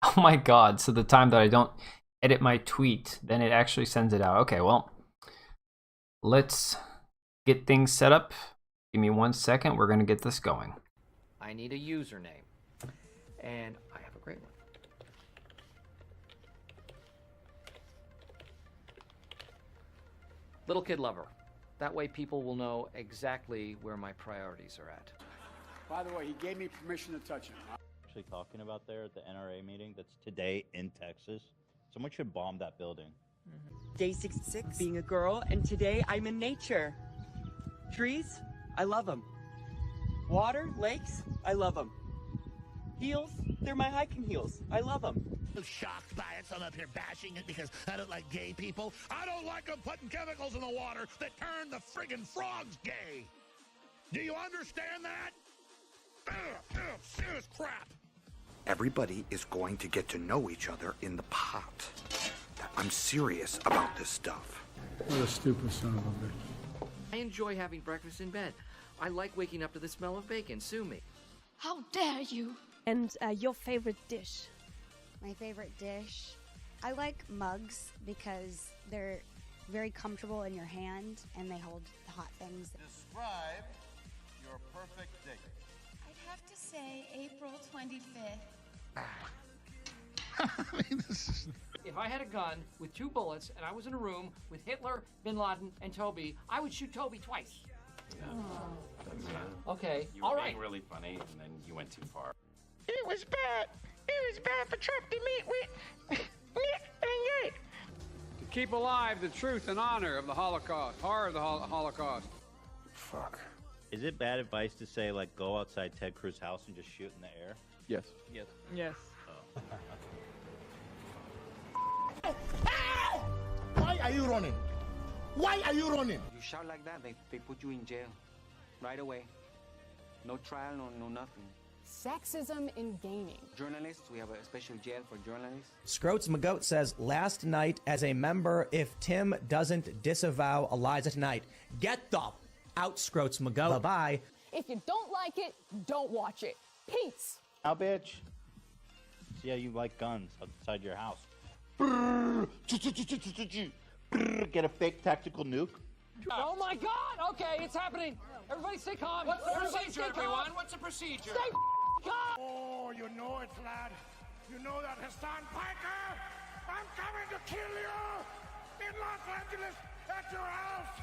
Oh my god, so the time that I don't edit my tweet, then it actually sends it out. Okay, well, let's get things set up. Give me 1 second, we're gonna get this going. I need a username, and I have a great one. Little Kid Lover. That way people will know exactly where my priorities are at. By the way, he gave me permission to touch him. Actually talking about there at the NRA meeting that's today in Texas. Someone should bomb that building. Day 66, being a girl, and today I'm in nature. Trees, I love them. Water, lakes, I love them. Heels, they're my hiking heels. I love them. I'm shocked by it, so I'm up here bashing it because I don't like gay people. I don't like them putting chemicals in the water that turn the friggin' frogs gay. Do you understand that? Serious crap. Everybody is going to get to know each other in the pot. I'm serious about this stuff. What a stupid son of a bitch. I enjoy having breakfast in bed. I like waking up to the smell of bacon. Sue me. How dare you? And your favorite dish? My favorite dish? I like mugs because they're very comfortable in your hand and they hold hot things. Describe your perfect date. I'd have to say April 25th. If I had a gun with 2 bullets and I was in a room with Hitler, Bin Laden, and Toby, I would shoot Toby twice. Okay, You were all right. being really funny, and then you went too far. It was bad. It was bad for Trump to meet with Nick and Yate. To keep alive the truth and honor of the Holocaust, horror of the Holocaust. Fuck. Is it bad advice to say, like, go outside Ted Cruz's house and just shoot in the air? Yes. Yes. Yes. Why are you running? Why are you running? You shout like that, they put you in jail right away. No trial, no nothing. Sexism in gaming. Journalists, we have a special jail for journalists. Scroats McGoat says, last night as a member, if Tim doesn't disavow Eliza tonight, get the out, Scroats McGoat. Bye-bye. If you don't like it, don't watch it. Peace. Now, bitch. See how you like guns outside your house. Get a fake tactical nuke. Oh my God! Okay, it's happening. Everybody stay calm. What's the procedure, everyone? What's the procedure? Stay calm. Oh, you know it, lad. You know that Hassan Piker? I'm coming to kill you in Los Angeles at your house.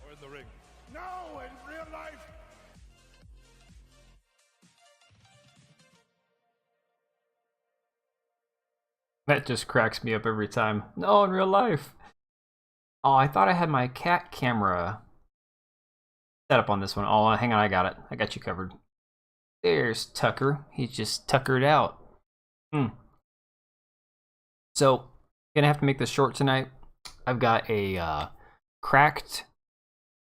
Or in the ring? No, in real life. That just cracks me up every time. No, in real life. Oh, I thought I had my cat camera set up on this one. Oh, hang on, I got it. I got you covered. There's Tucker. He's just tuckered out. So, gonna have to make this short tonight. I've got a cracked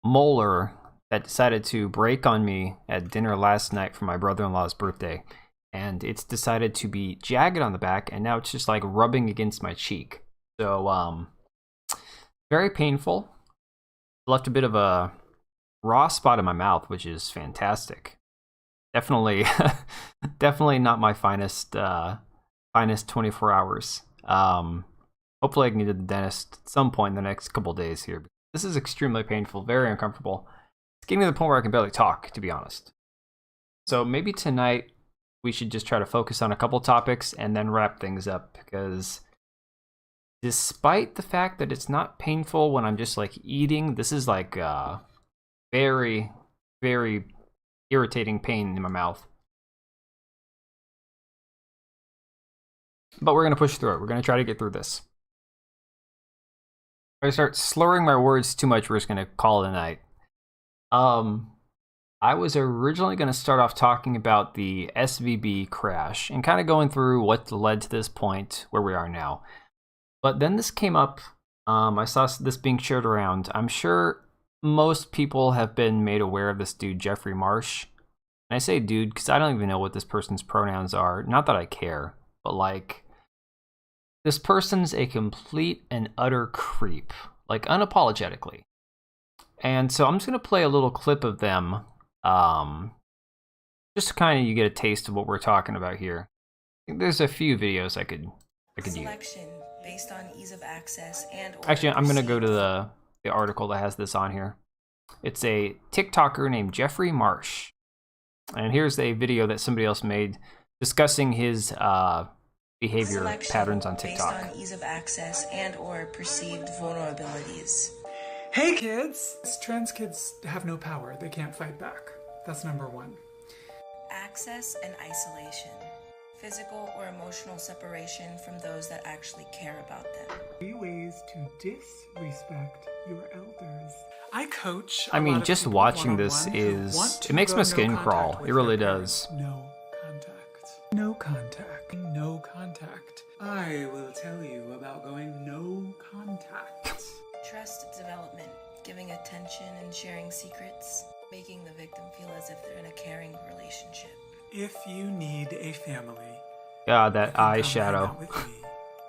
molar that decided to break on me at dinner last night for my brother-in-law's birthday. And it's decided to be jagged on the back, and now it's just like rubbing against my cheek. So, very painful. Left a bit of a raw spot in my mouth, which is fantastic. Definitely, definitely not my finest 24 hours. Hopefully I can get to the dentist at some point in the next couple days here. This is extremely painful, very uncomfortable. It's getting to the point where I can barely talk, to be honest. So maybe tonight we should just try to focus on a couple topics and then wrap things up, because despite the fact that it's not painful when I'm just like eating, this is like very, very irritating pain in my mouth. But we're going to push through it. We're going to try to get through this. If I start slurring my words too much, we're just going to call it a night. I was originally going to start off talking about the SVB crash and kind of going through what led to this point where we are now. But then this came up. I saw this being shared around. I'm sure most people have been made aware of this dude, Jeffrey Marsh. And I say dude because I don't even know what this person's pronouns are. Not that I care, but like, this person's a complete and utter creep, like unapologetically. And so I'm just going to play a little clip of them, just so kind of you get a taste of what we're talking about here. There's a few videos I could use. Selection based on ease of access and Actually, I'm gonna go to the article that has this on here. It's a TikToker named Jeffrey Marsh, and here's a video that somebody else made discussing his behavior patterns on TikTok. Based on ease of access and or perceived vulnerabilities. Hey kids! Trans kids have no power. They can't fight back. That's number one. Access and isolation. Physical or emotional separation from those that actually care about them. 3 ways to disrespect your elders. I coach. I mean, just watching this it makes my skin crawl. It really does. No contact. No contact. No contact. I will tell you about going no contact. Trust development. Giving attention and sharing secrets. Making the victim feel as if they're in a caring relationship. If you need a family. God, that eyeshadow.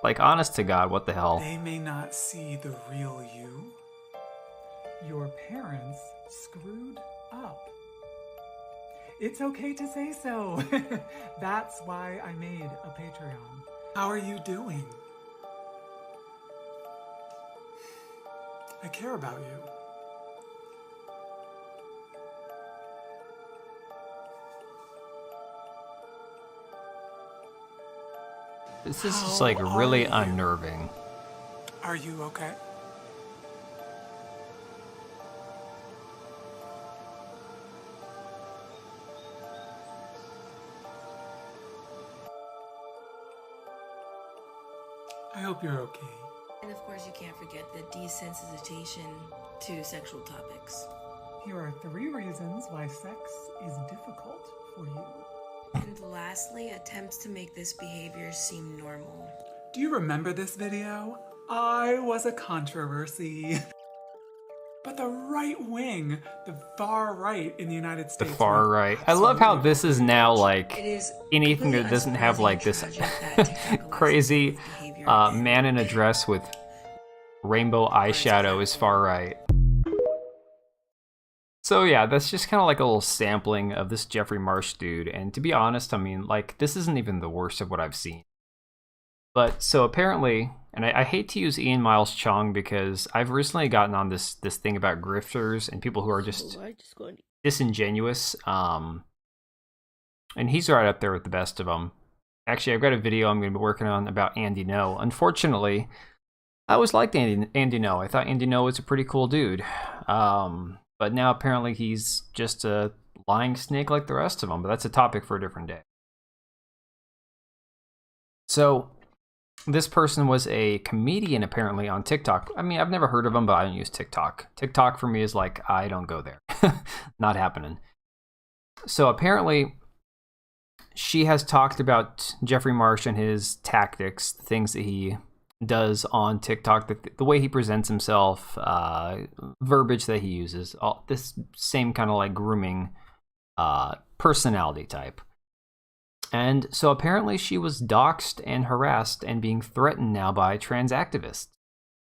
Like, honest to God, what the hell? They may not see the real you. Your parents screwed up. It's okay to say so. That's why I made a Patreon. How are you doing? I care about you. This is just like really unnerving. Are you okay? I hope you're okay. And of course you can't forget the desensitization to sexual topics. Here are 3 reasons why sex is difficult for you. And lastly, attempts to make this behavior seem normal. Do you remember this video? I was a controversy. But the right wing, the far right in the United States. The far right. I love how this is now like anything that doesn't have like this crazy man in a dress with rainbow eyeshadow is far right. So yeah, that's just kind of like a little sampling of this Jeffrey Marsh dude. And to be honest, I mean, like, this isn't even the worst of what I've seen. But so apparently, and I hate to use Ian Miles Chong because I've recently gotten on this thing about grifters and people who are just disingenuous. And he's right up there with the best of them. Actually, I've got a video I'm going to be working on about Andy No. Unfortunately, I always liked Andy No. I thought Andy No was a pretty cool dude. But now apparently he's just a lying snake like the rest of them. But that's a topic for a different day. So this person was a comedian apparently on TikTok. I mean, I've never heard of him, but I don't use TikTok. TikTok for me is like, I don't go there. Not happening. So apparently she has talked about Jeffrey Marsh and his tactics, the things that he does on TikTok, the way he presents himself, verbiage that he uses, all this same kind of like grooming personality type. And so apparently she was doxxed and harassed and being threatened now by trans activists.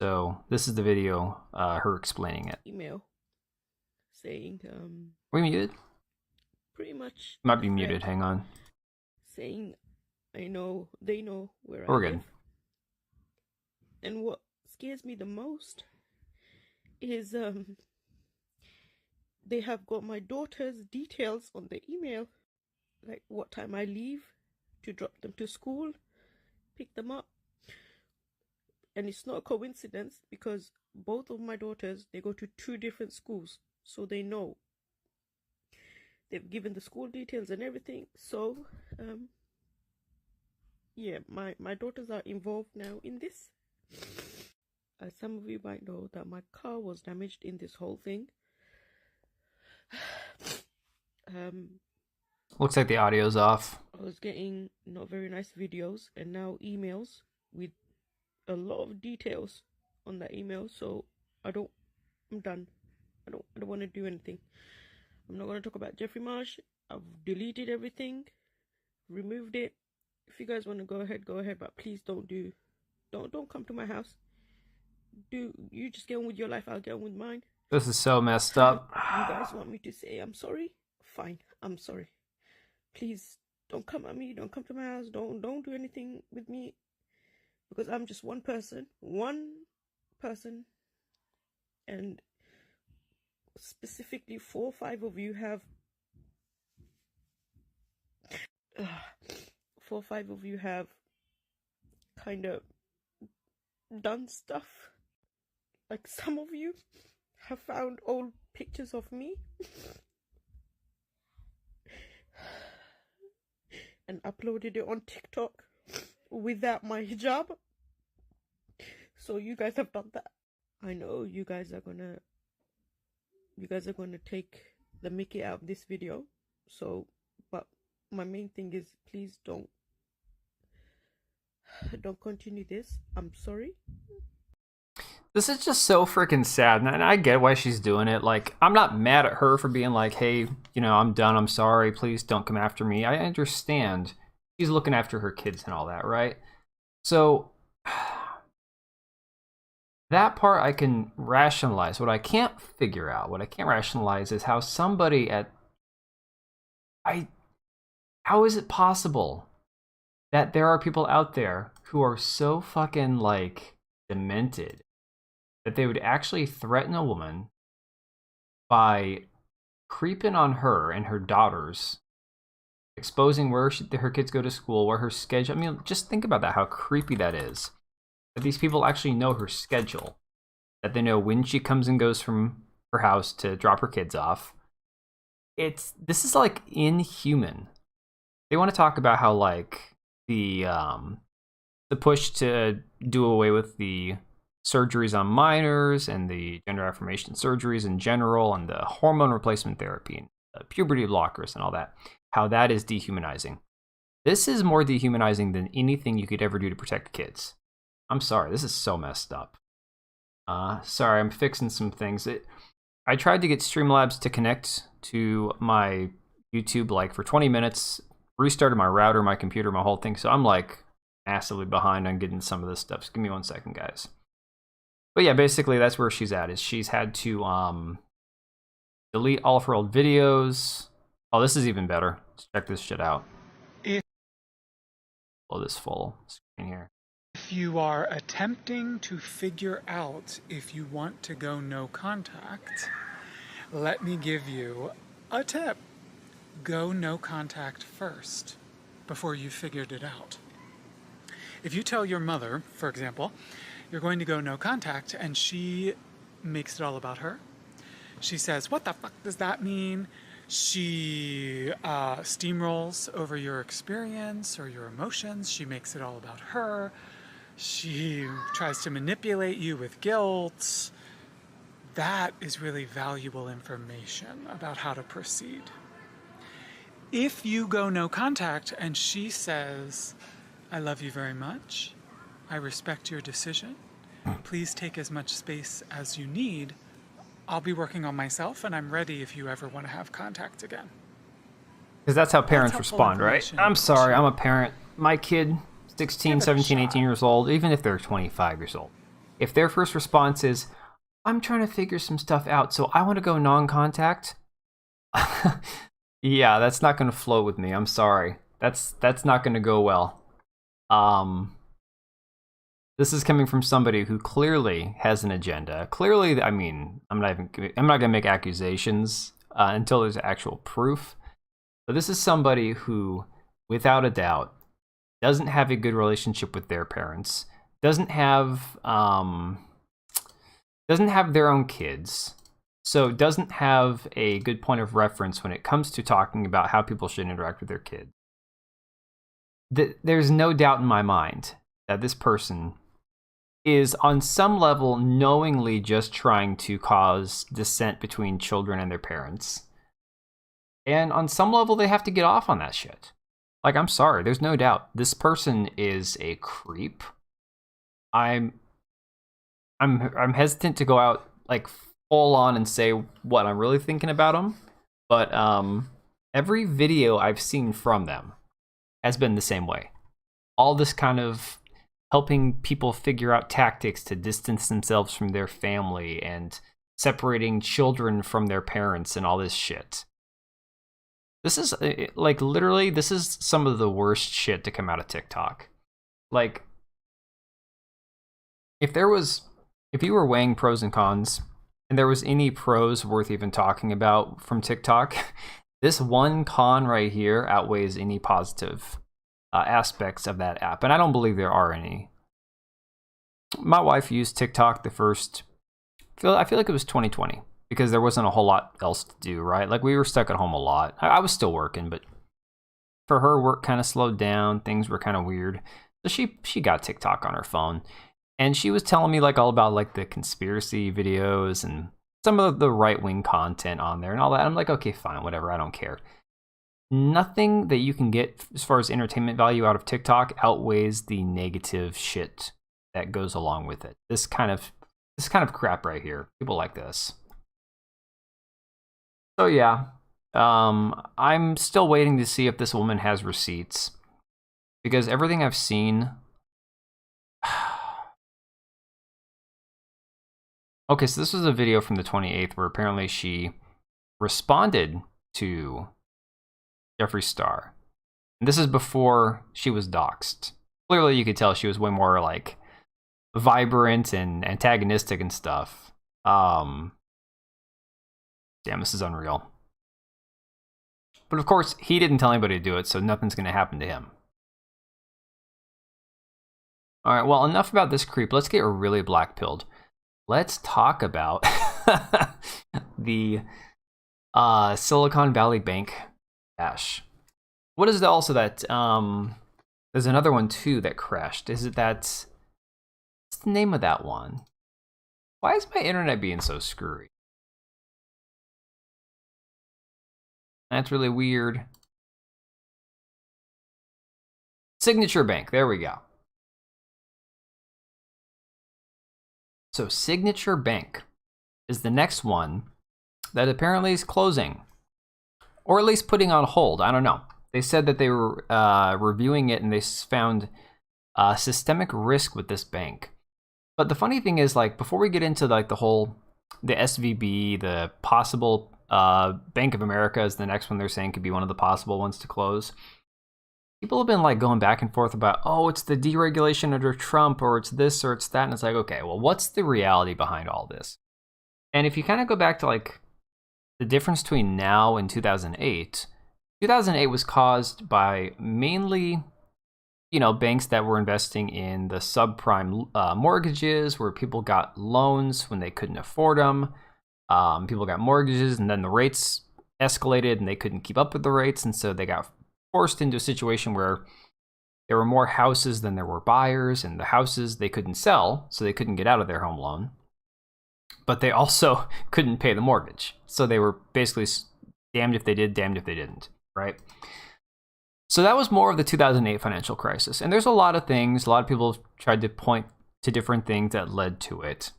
So this is the video, her explaining it. Email saying, Are we muted? Pretty much. Might be muted, hang on. Saying, they know where We're I good. live. And what scares me the most is they have got my daughter's details on the email, like what time I leave to drop them to school, pick them up. And it's not a coincidence because both of my daughters, they go to 2 different schools, so they know. They've given the school details and everything, so yeah, my daughters are involved now in this. Some of you might know that my car was damaged in this whole thing. Looks like the audio's off. I was getting not very nice videos and now emails with a lot of details on that email, so I'm done. I don't want to do anything. I'm not going to talk about Jeffrey Marsh. I've deleted everything, removed it. If you guys want to go ahead, but please don't come to my house. You just get on with your life, I'll get on with mine. This is so messed up. You guys want me to say I'm sorry? Fine, I'm sorry. Please Don't come at me. Don't come to my house. Don't do anything with me, because I'm just one person, and specifically 4 or 5 of you have 4 or 5 of you have kind of done stuff. Like, some of you have found old pictures of me and uploaded it on TikTok without my hijab. So you guys have done that. I know you guys are gonna take the mickey out of this video. So, but my main thing is, please don't continue this. I'm sorry. This is just so freaking sad, and I get why she's doing it. Like, I'm not mad at her for being like, hey, you know, I'm done, I'm sorry, please don't come after me. I understand. She's looking after her kids and all that, right? So, that part I can rationalize. What I can't figure out, what I can't rationalize is how somebody at... How is it possible that there are people out there who are so fucking, like, demented that they would actually threaten a woman by creeping on her and her daughters, exposing where her kids go to school, where her schedule... I mean, just think about that, how creepy that is. That these people actually know her schedule, that they know when she comes and goes from her house to drop her kids off. This is, like, inhuman. They want to talk about how, like, the push to do away with the surgeries on minors and the gender affirmation surgeries in general and the hormone replacement therapy and the puberty blockers and all that, how that is dehumanizing. This is more dehumanizing than anything you could ever do to protect kids. I'm sorry, this is so messed up. Sorry, I'm fixing some things. I tried to get Streamlabs to connect to my YouTube like for 20 minutes, restarted my router, my computer, my whole thing, so I'm like massively behind on getting some of this stuff. So give me 1 second, guys. But yeah, basically that's where she's at, is she's had to delete all of her old videos. Oh, this is even better. Let's check this shit out. Blow this full screen here. If you are attempting to figure out if you want to go no contact, let me give you a tip. Go no contact first before you figured it out. If you tell your mother, for example, you're going to go no contact and she makes it all about her, she says, what the fuck does that mean? She steamrolls over your experience or your emotions. She makes it all about her. She tries to manipulate you with guilt. That is really valuable information about how to proceed. If you go no contact and she says, I love you very much, I respect your decision, please take as much space as you need, I'll be working on myself and I'm ready if you ever want to have contact again. Because that's how parents respond, right? I'm sorry, I'm a parent. My kid, 16, 17, 18 years old, even if they're 25 years old, if their first response is, I'm trying to figure some stuff out, so I want to go non-contact, yeah, that's not going to flow with me. I'm sorry. That's not going to go well. This is coming from somebody who clearly has an agenda. Clearly, I mean, I'm not going to make accusations until there's actual proof. But this is somebody who, without a doubt, doesn't have a good relationship with their parents, doesn't have their own kids, so doesn't have a good point of reference when it comes to talking about how people should interact with their kids. There's no doubt in my mind that this person is on some level knowingly just trying to cause dissent between children and their parents. And on some level, they have to get off on that shit. Like, I'm sorry, there's no doubt. This person is a creep. I'm hesitant to go out, like, full on and say what I'm really thinking about them. But every video I've seen from them has been the same way. All this kind of helping people figure out tactics to distance themselves from their family and separating children from their parents and all this shit. This is like literally, this is some of the worst shit to come out of TikTok. Like, if you were weighing pros and cons, and there was any pros worth even talking about from TikTok, this one con right here outweighs any positive aspects of that app, and I don't believe there are any. My wife used TikTok the first, I feel like it was 2020, because there wasn't a whole lot else to do, right? Like, we were stuck at home a lot. I was still working, but for her, work kind of slowed down. Things were kind of weird. So she got TikTok on her phone, and she was telling me like all about like the conspiracy videos and some of the right-wing content on there and all that. I'm like, okay, fine, whatever, I don't care. Nothing that you can get as far as entertainment value out of TikTok outweighs the negative shit that goes along with it. This kind of crap right here. People like this. So yeah, I'm still waiting to see if this woman has receipts, because everything I've seen. Okay, so this was a video from the 28th where apparently she responded to Jeffree Star. And this is before she was doxxed. Clearly you could tell she was way more like vibrant and antagonistic and stuff. Damn, this is unreal. But of course, he didn't tell anybody to do it, so nothing's going to happen to him. Alright, well, enough about this creep. Let's get really black-pilled. Let's talk about the Silicon Valley Bank crash. What is also that? There's another one too that crashed. Is it that? What's the name of that one? Why is my internet being so screwy? That's really weird. Signature Bank. There we go. So Signature Bank is the next one that apparently is closing, or at least putting on hold. I don't know. They said that they were reviewing it and they found systemic risk with this bank. But the funny thing is, like, before we get into like the SVB, the possible Bank of America is the next one they're saying could be one of the possible ones to close. People have been like going back and forth about, oh, it's the deregulation under Trump, or it's this, or it's that. And it's like, okay, well, what's the reality behind all this? And if you kind of go back to like the difference between now and 2008, 2008 was caused by mainly, you know, banks that were investing in the subprime mortgages where people got loans when they couldn't afford them. People got mortgages and then the rates escalated and they couldn't keep up with the rates. And so they got forced into a situation where there were more houses than there were buyers, and the houses they couldn't sell, so they couldn't get out of their home loan. But they also couldn't pay the mortgage. So they were basically damned if they did, damned if they didn't, right? So that was more of the 2008 financial crisis. And there's a lot of things, a lot of people tried to point to different things that led to it.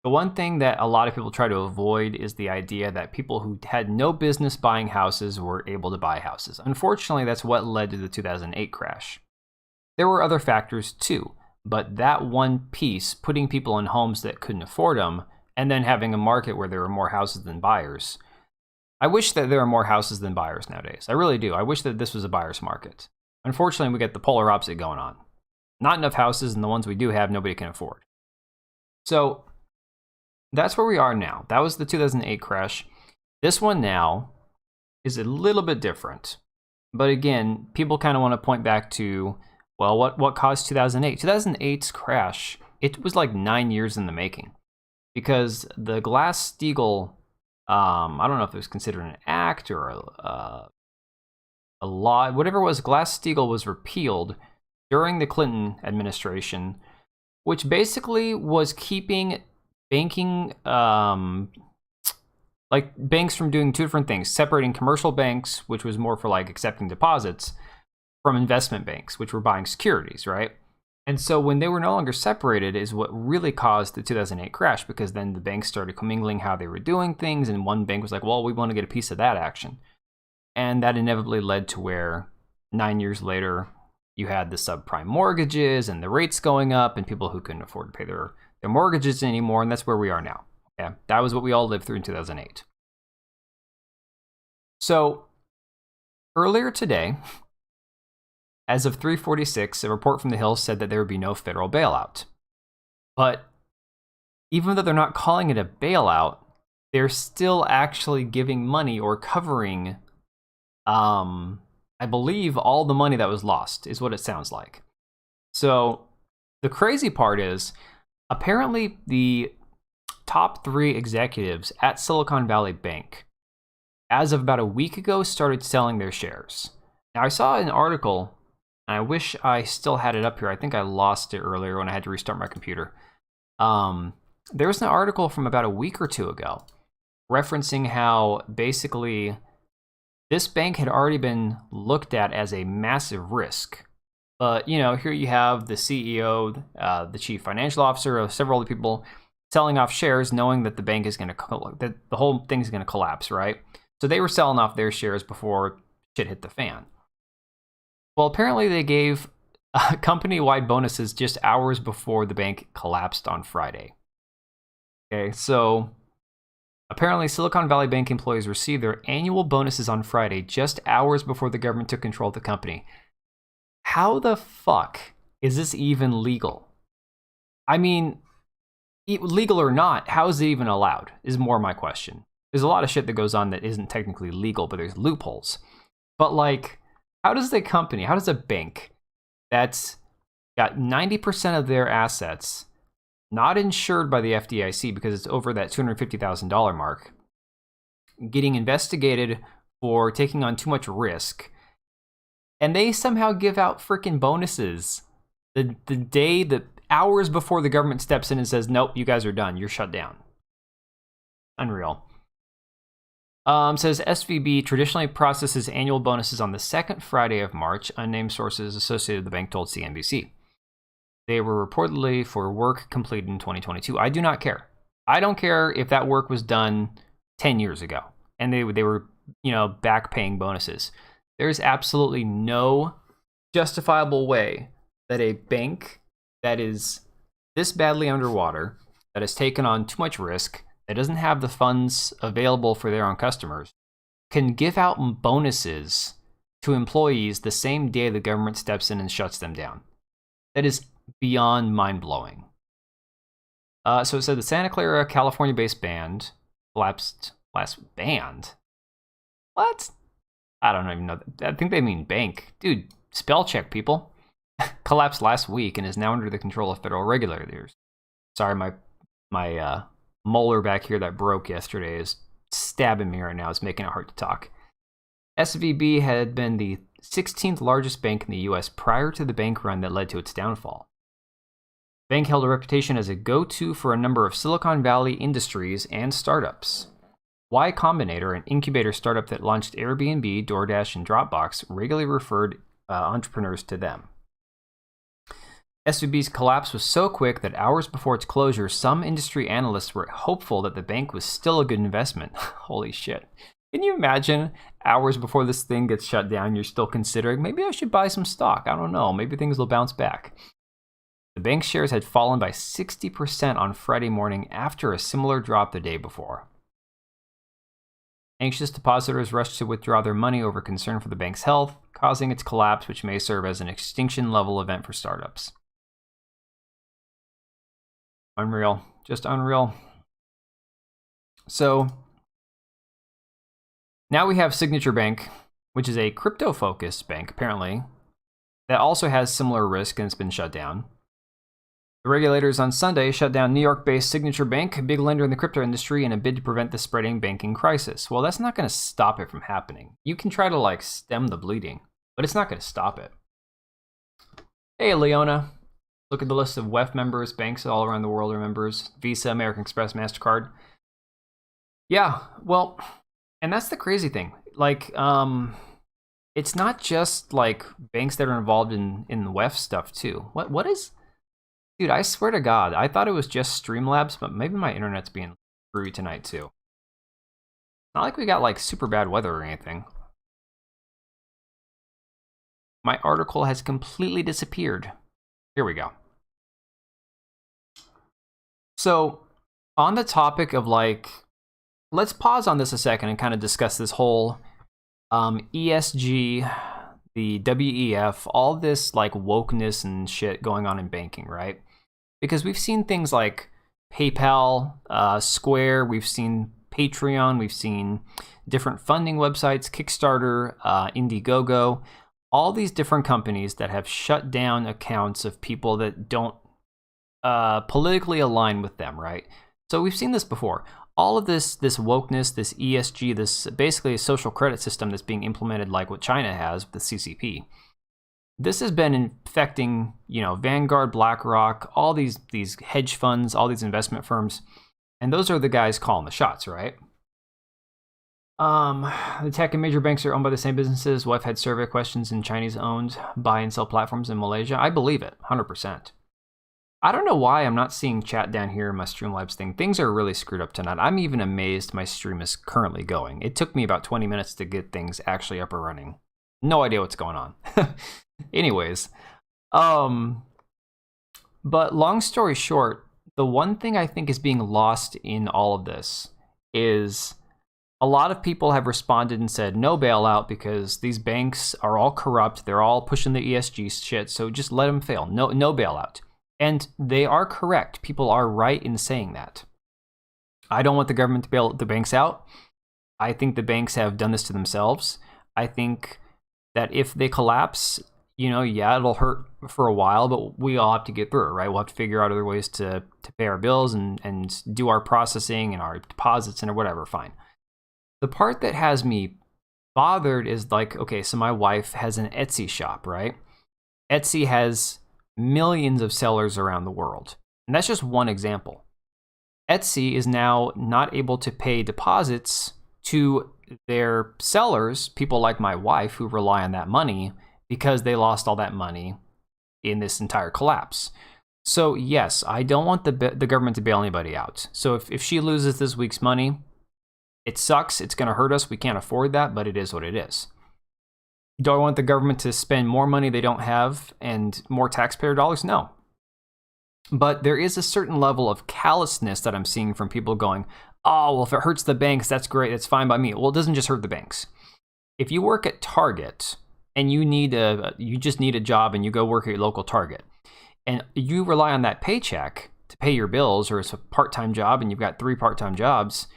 The one thing that a lot of people try to avoid is the idea that people who had no business buying houses were able to buy houses. Unfortunately, that's what led to the 2008 crash. There were other factors too, but that one piece, putting people in homes that couldn't afford them, and then having a market where there were more houses than buyers. I wish that there are more houses than buyers nowadays. I really do. I wish that this was a buyer's market. Unfortunately, we get the polar opposite going on. Not enough houses, and the ones we do have, nobody can afford. So that's where we are now. That was the 2008 crash. This one now is a little bit different. But again, people kind of want to point back to, well, what caused 2008? 2008's crash, it was like 9 years in the making. Because the Glass-Steagall, I don't know if it was considered an act or a law, whatever it was, Glass-Steagall was repealed during the Clinton administration, which basically was keeping banking, like banks from doing two different things, separating commercial banks, which was more for like accepting deposits, from investment banks, which were buying securities, right? And so when they were no longer separated is what really caused the 2008 crash, because then the banks started commingling how they were doing things, and one bank was like, well, we want to get a piece of that action. And that inevitably led to where 9 years later, you had the subprime mortgages and the rates going up and people who couldn't afford to pay their mortgages anymore, and that's where we are now. Okay? That was what we all lived through in 2008. So earlier today, as of 3:46, a report from the Hill said that there would be no federal bailout. But even though they're not calling it a bailout, they're still actually giving money or covering, I believe, all the money that was lost, is what it sounds like. So the crazy part is, apparently the top 3 executives at Silicon Valley Bank, as of about a week ago, started selling their shares. Now, I saw an article, and I wish I still had it up here. I think I lost it earlier when I had to restart my computer. There was an article from about a week or 2 ago referencing how basically this bank had already been looked at as a massive risk. But, you know, here you have the CEO, the chief financial officer, several other people selling off shares, knowing that the bank is going to, that the whole thing's going to collapse, right? So they were selling off their shares before shit hit the fan. Well, apparently they gave company-wide bonuses just hours before the bank collapsed on Friday. Okay, so apparently Silicon Valley Bank employees received their annual bonuses on Friday, just hours before the government took control of the company. How the fuck is this even legal? I mean, legal or not, how is it even allowed, is more my question. There's a lot of shit that goes on that isn't technically legal, but there's loopholes. But like, how does a company, how does a bank that's got 90% of their assets not insured by the FDIC because it's over that $250,000 mark, getting investigated for taking on too much risk, and they somehow give out freaking bonuses the hours before the government steps in and says, nope, you guys are done, you're shut down. Unreal. Says SVB traditionally processes annual bonuses on the second Friday of March, unnamed sources associated with the bank told CNBC. They were reportedly for work completed in 2022. I do not care. I don't care if that work was done 10 years ago and they were, you know, back paying bonuses. There's absolutely no justifiable way that a bank that is this badly underwater, that has taken on too much risk, that doesn't have the funds available for their own customers, can give out bonuses to employees the same day the government steps in and shuts them down. That is beyond mind-blowing. So it said the Santa Clara, California-based band collapsed last band? What? I don't even know. I think they mean bank. Dude, spell check, people. Collapsed last week and is now under the control of federal regulators. Sorry, my molar back here that broke yesterday is stabbing me right now. It's making it hard to talk. SVB had been the 16th largest bank in the U.S. prior to the bank run that led to its downfall. The bank held a reputation as a go-to for a number of Silicon Valley industries and startups. Y Combinator, an incubator startup that launched Airbnb, DoorDash, and Dropbox, regularly referred entrepreneurs to them. SVB's collapse was so quick that hours before its closure, some industry analysts were hopeful that the bank was still a good investment. Holy shit. Can you imagine hours before this thing gets shut down, you're still considering, maybe I should buy some stock. I don't know. Maybe things will bounce back. The bank's shares had fallen by 60% on Friday morning after a similar drop the day before. Anxious depositors rushed to withdraw their money over concern for the bank's health, causing its collapse, which may serve as an extinction-level event for startups. Unreal. Just unreal. So, now we have Signature Bank, which is a crypto-focused bank, apparently, that also has similar risk and it's been shut down. The regulators on Sunday shut down New York-based Signature Bank, a big lender in the crypto industry, in a bid to prevent the spreading banking crisis. Well, that's not going to stop it from happening. You can try to, stem the bleeding, but it's not going to stop it. Hey, Leona. Look at the list of WEF members. Banks all around the world are members. Visa, American Express, MasterCard. Yeah, well, and that's the crazy thing. It's not just, banks that are involved in the WEF stuff, too. What is... Dude, I swear to God, I thought it was just Streamlabs, but maybe my internet's being screwy tonight, too. Not like we got, super bad weather or anything. My article has completely disappeared. Here we go. So, on the topic of, let's pause on this a second and kind of discuss this whole ESG, the WEF, all this like wokeness and shit going on in banking, right? Because we've seen things like PayPal, Square, we've seen Patreon, we've seen different funding websites, Kickstarter, Indiegogo, all these different companies that have shut down accounts of people that don't politically align with them, right? So we've seen this before. All of this wokeness, this ESG, this basically a social credit system that's being implemented like what China has with the CCP. This has been infecting, Vanguard, BlackRock, all these hedge funds, all these investment firms, and those are the guys calling the shots, right? The tech and major banks are owned by the same businesses. WEF had survey questions in Chinese-owned buy and sell platforms in Malaysia. I believe it, 100%. I don't know why I'm not seeing chat down here in my Streamlabs thing. Things are really screwed up tonight. I'm even amazed my stream is currently going. It took me about 20 minutes to get things actually up and running. No idea what's going on. Anyways, but long story short, the one thing I think is being lost in all of this is a lot of people have responded and said no bailout because these banks are all corrupt. They're all pushing the ESG shit, so just let them fail. No bailout. And they are correct. People are right in saying that. I don't want the government to bail the banks out. I think the banks have done this to themselves. I think that if they collapse, it'll hurt for a while, but we all have to get through it, right? We'll have to figure out other ways to pay our bills and do our processing and our deposits and whatever, fine. The part that has me bothered is like, okay, so my wife has an Etsy shop, right? Etsy has millions of sellers around the world. And that's just one example. Etsy is now not able to pay deposits to their sellers, people like my wife who rely on that money, because they lost all that money in this entire collapse. So yes, I don't want the government to bail anybody out. So if she loses this week's money, it sucks. It's going to hurt us. We can't afford that, but it is what it is. Do I want the government to spend more money they don't have and more taxpayer dollars? No. But there is a certain level of callousness that I'm seeing from people going, oh, well, if it hurts the banks, that's great. That's fine by me. Well, it doesn't just hurt the banks. If you work at Target and you just need a job and you go work at your local Target and you rely on that paycheck to pay your bills, or it's a part-time job and you've got 3 part-time jobs,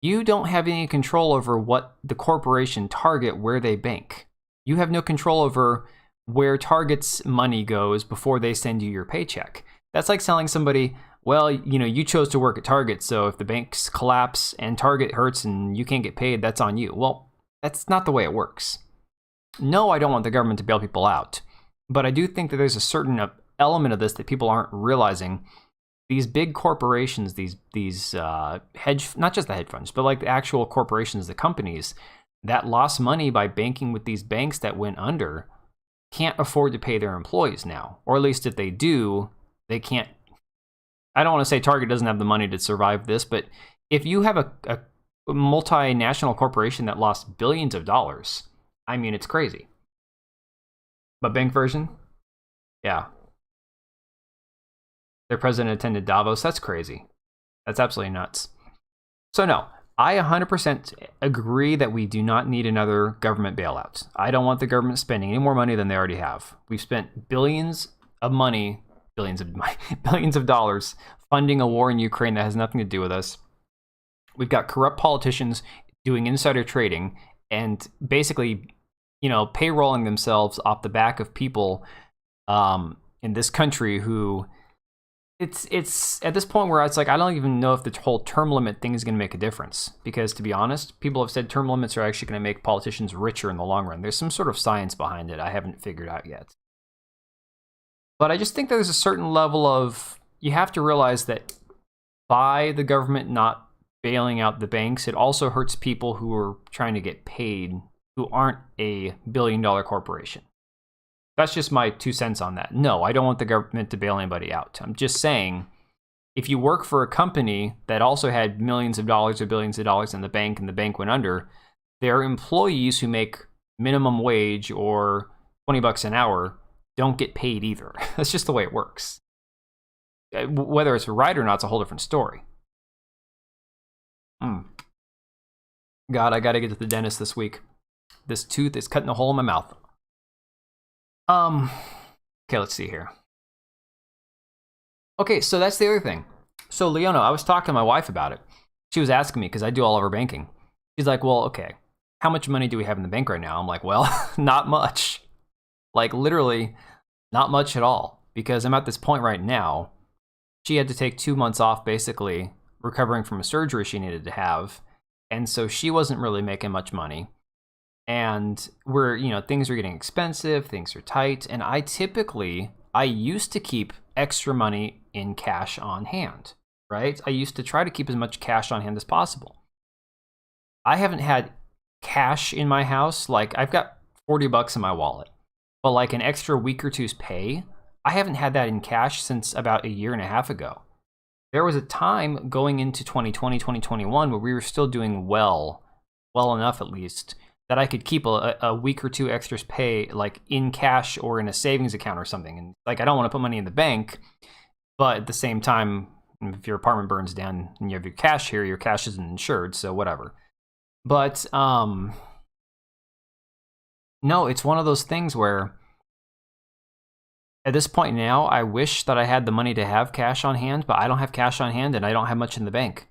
you don't have any control over what the corporation Target, where they bank. You have no control over where Target's money goes before they send you your paycheck. That's like telling somebody, well, you chose to work at Target, so if the banks collapse and Target hurts and you can't get paid, that's on you. Well, that's not the way it works. No, I don't want the government to bail people out, but I do think that there's a certain element of this that people aren't realizing. These big corporations, these not just the hedge funds, but like the actual corporations, the companies that lost money by banking with these banks that went under, can't afford to pay their employees now. Or at least if they do, they can't. I don't want to say Target doesn't have the money to survive this, but if you have a multinational corporation that lost billions of dollars, I mean, it's crazy. But bank version? Yeah. Their president attended Davos. That's crazy. That's absolutely nuts. So no, I 100% agree that we do not need another government bailout. I don't want the government spending any more money than they already have. We've spent billions of dollars funding a war in Ukraine that has nothing to do with us. We've got corrupt politicians doing insider trading and basically, payrolling themselves off the back of people in this country who it's at this point where it's like, I don't even know if the whole term limit thing is going to make a difference, because to be honest, people have said term limits are actually going to make politicians richer in the long run. There's some sort of science behind it I haven't figured out yet. But I just think there's a certain level of, you have to realize that by the government not bailing out the banks, it also hurts people who are trying to get paid, who aren't a billion-dollar corporation. That's just my 2 cents on that. No, I don't want the government to bail anybody out. I'm just saying, if you work for a company that also had millions of dollars or billions of dollars in the bank and the bank went under, their employees who make minimum wage or $20 an hour don't get paid either. That's just the way it works. Whether it's right or not, it's a whole different story. God, I gotta get to the dentist this week. This tooth is cutting a hole in my mouth. Okay, let's see here. Okay, so that's the other thing. So Leona, I was talking to my wife about it. She was asking me, because I do all of her banking. She's like, well, okay, how much money do we have in the bank right now? I'm like, well, not much. Like, literally, not much at all. Because I'm at this point right now, she had to take 2 months off, basically, recovering from a surgery she needed to have. And so she wasn't really making much money. And things are getting expensive, things are tight. And I used to keep extra money in cash on hand, right? I used to try to keep as much cash on hand as possible. I haven't had cash in my house. Like, I've got $40 in my wallet, but like an extra week or two's pay, I haven't had that in cash since about 1.5 years ago. There was a time going into 2020, 2021 where we were still doing well enough at least, that I could keep a week or two extras pay like in cash or in a savings account or something. And like, I don't want to put money in the bank, but at the same time, if your apartment burns down and you have your cash here, your cash isn't insured, so whatever. But no, it's one of those things where at this point now, I wish that I had the money to have cash on hand, but I don't have cash on hand and I don't have much in the bank.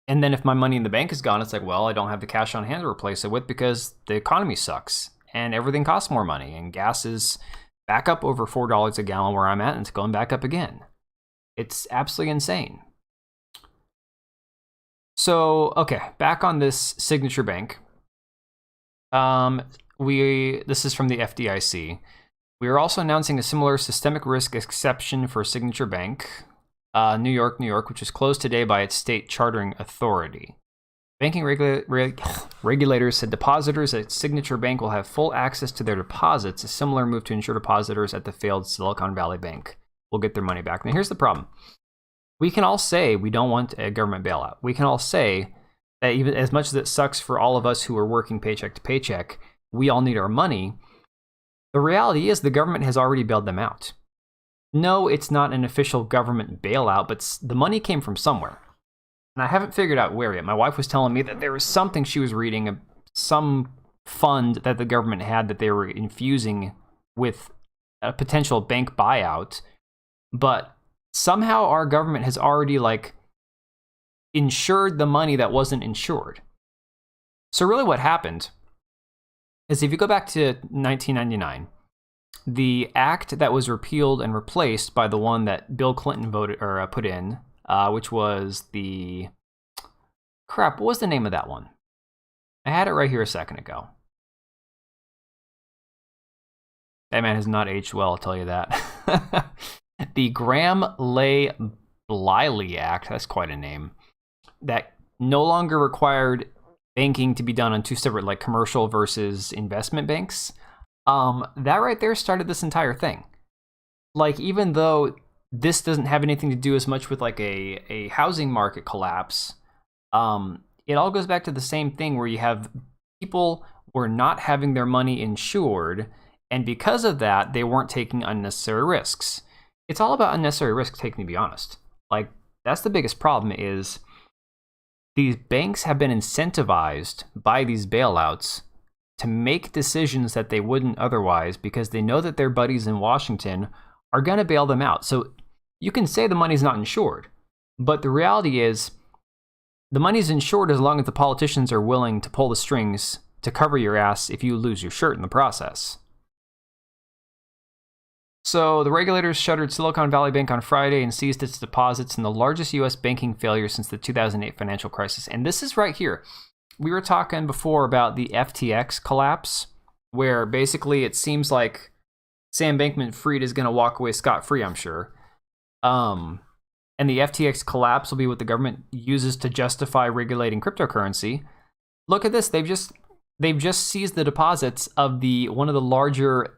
And then if my money in the bank is gone, it's like, well, I don't have the cash on hand to replace it with because the economy sucks and everything costs more money and gas is back up over $4 a gallon where I'm at and it's going back up again. It's absolutely insane. So, okay, back on this Signature Bank. This is from the FDIC. We are also announcing a similar systemic risk exception for Signature Bank, New York, which was closed today by its state chartering authority. Banking regulators said depositors at Signature Bank will have full access to their deposits, a similar move to ensure depositors at the failed Silicon Valley Bank will get their money back. Now, here's the problem. We can all say we don't want a government bailout. We can all say that even as much as it sucks for all of us who are working paycheck to paycheck, we all need our money. The reality is the government has already bailed them out. No, it's not an official government bailout, but the money came from somewhere. And I haven't figured out where yet. My wife was telling me that there was something she was reading, some fund that the government had that they were infusing with a potential bank buyout. But somehow our government has already insured the money that wasn't insured. So really what happened is if you go back to 1999, the act that was repealed and replaced by the one that Bill Clinton put in, which was what was the name of that one? I had it right here a second ago. That man has not aged well, I'll tell you that. The Graham-Leigh-Bliley Act, that's quite a name, that no longer required banking to be done on two separate, commercial versus investment banks. That right there started this entire thing. Even though this doesn't have anything to do as much with a housing market collapse, it all goes back to the same thing where you have people were not having their money insured, and because of that, they weren't taking unnecessary risks. It's all about unnecessary risk taking, to be honest. That's the biggest problem is these banks have been incentivized by these bailouts to make decisions that they wouldn't otherwise because they know that their buddies in Washington are going to bail them out. So you can say the money's not insured, but the reality is the money's insured as long as the politicians are willing to pull the strings to cover your ass if you lose your shirt in the process. So the regulators shuttered Silicon Valley Bank on Friday and seized its deposits in the largest U.S. banking failure since the 2008 financial crisis. And this is right here. We were talking before about the FTX collapse, where basically it seems like Sam Bankman-Fried is going to walk away scot-free, I'm sure. And the FTX collapse will be what the government uses to justify regulating cryptocurrency. Look at this. They've just seized the deposits of one of the larger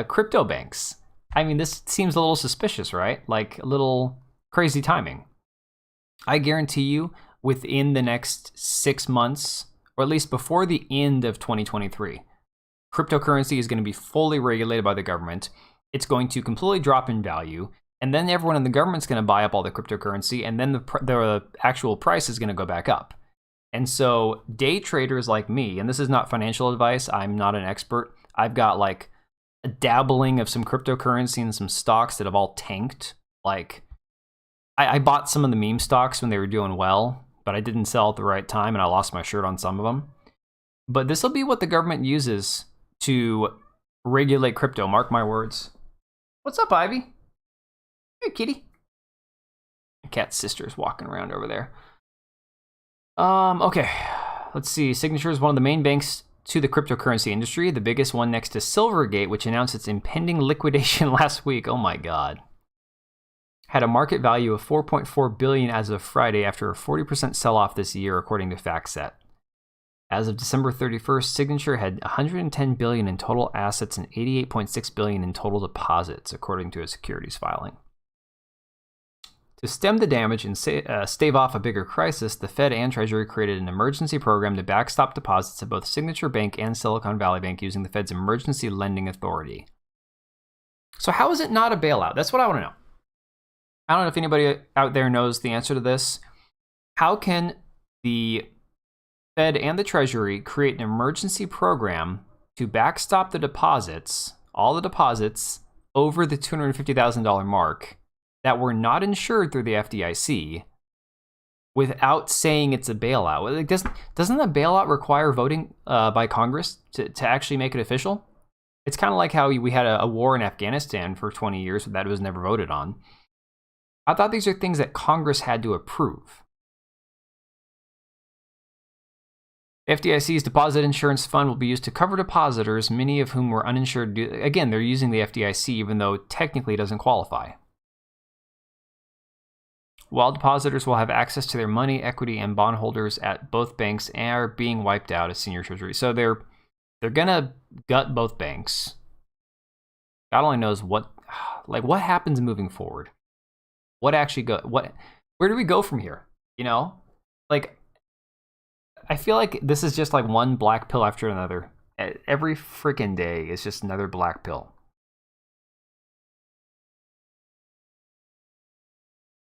crypto banks. I mean, this seems a little suspicious, right? A little crazy timing. I guarantee you, within the next 6 months, or at least before the end of 2023, cryptocurrency is going to be fully regulated by the government. It's going to completely drop in value, and then everyone in the government's going to buy up all the cryptocurrency, and then the actual price is going to go back up. And so day traders like me, and this is not financial advice, I'm not an expert. I've got like a dabbling of some cryptocurrency and some stocks that have all tanked. Like I bought some of the meme stocks when they were doing well, but I didn't sell at the right time and I lost my shirt on some of them. But this will be what the government uses to regulate crypto, mark my words. What's up, Ivy? Hey, kitty. My cat's sister's walking around over there. Okay, let's see. Signature is one of the main banks to the cryptocurrency industry, the biggest one next to Silvergate, which announced its impending liquidation last week. Oh my God. Had a market value of $4.4 billion as of Friday after a 40% sell-off this year, according to FactSet. As of December 31st, Signature had $110 billion in total assets and $88.6 billion in total deposits, according to a securities filing. To stem the damage and stave off a bigger crisis, the Fed and Treasury created an emergency program to backstop deposits at both Signature Bank and Silicon Valley Bank using the Fed's emergency lending authority. So how is it not a bailout? That's what I want to know. I don't know if anybody out there knows the answer to this. How can the Fed and the Treasury create an emergency program to backstop the deposits, all the deposits over the $250,000 mark, that were not insured through the FDIC without saying it's a bailout? Like, doesn't a bailout require voting by Congress to actually make it official? It's kind of like how we had a war in Afghanistan for 20 years that was never voted on. I thought these are things that Congress had to approve. FDIC's deposit insurance fund will be used to cover depositors, many of whom were uninsured. Again, they're using the FDIC even though technically it doesn't qualify. While depositors will have access to their money, equity, and bondholders at both banks are being wiped out as senior treasury. So they're gonna gut both banks. God only knows what happens moving forward. Where do we go from here? You know, like I feel like this is just like one black pill after another. Every freaking day is just another black pill.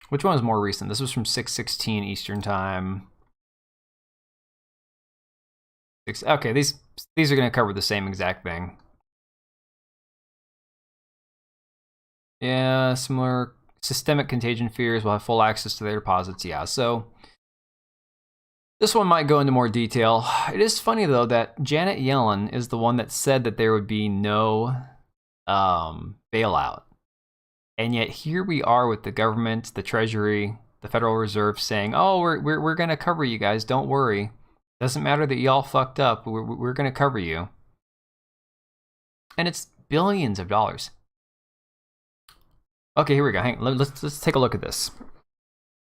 Which one was more recent? This was from 6:16 Eastern Time. Okay, these are going to cover the same exact thing. Yeah, similar systemic contagion fears will have full access to their deposits. Yeah, so this one might go into more detail. It is funny though that Janet Yellen is the one that said that there would be no bailout. And yet here we are with the government, the Treasury, the Federal Reserve saying, "Oh, we're going to cover you guys. Don't worry. Doesn't matter that y'all fucked up. We're going to cover you." And it's billions of dollars. Okay, here we go. Hang on. Let's take a look at this.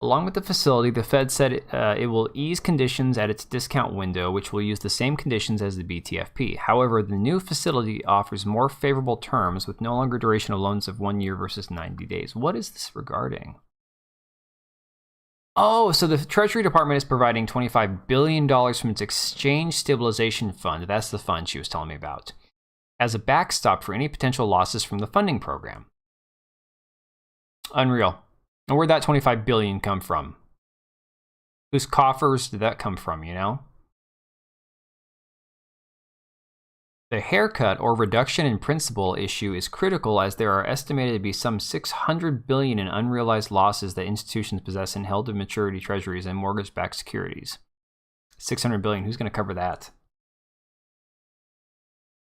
Along with the facility, the Fed said it will ease conditions at its discount window, which will use the same conditions as the BTFP. However, the new facility offers more favorable terms with no longer duration of loans of 1 year versus 90 days. What is this regarding? Oh, so the Treasury Department is providing $25 billion from its Exchange Stabilization Fund, that's the fund she was telling me about, as a backstop for any potential losses from the funding program. Unreal. And where'd that $25 billion come from? Whose coffers did that come from, you know? The haircut or reduction in principal issue is critical as there are estimated to be some $600 billion in unrealized losses that institutions possess in held-to-maturity treasuries and mortgage-backed securities. $600 billion, who's going to cover that?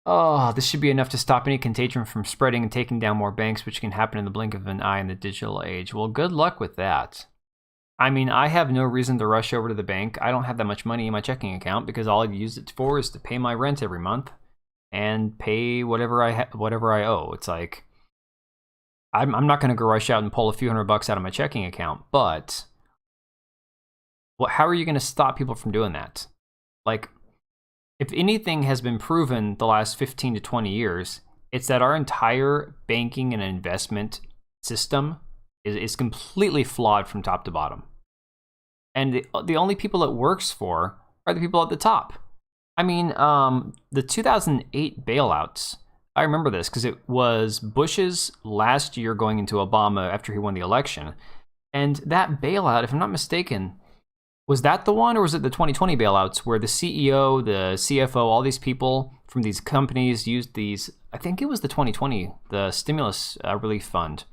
Oh, this should be enough to stop any contagion from spreading and taking down more banks, which can happen in the blink of an eye in the digital age. Well, good luck with that. I mean, I have no reason to rush over to the bank. I don't have that much money in my checking account because all I've used it for is to pay my rent every month and pay whatever I owe. It's like, I'm not going to go rush out and pull a few $100 out of my checking account, but how are you going to stop people from doing that? Like, if anything has been proven the last 15 to 20 years, it's that our entire banking and investment system is completely flawed from top to bottom. And the only people it works for are the people at the top. I mean, the 2008 bailouts, I remember this because it was Bush's last year going into Obama after he won the election. And that bailout, if I'm not mistaken, Was that the one, or was it the 2020 bailouts where the CEO, the CFO, all these people from these companies used these? I think it was the 2020, the stimulus relief fund,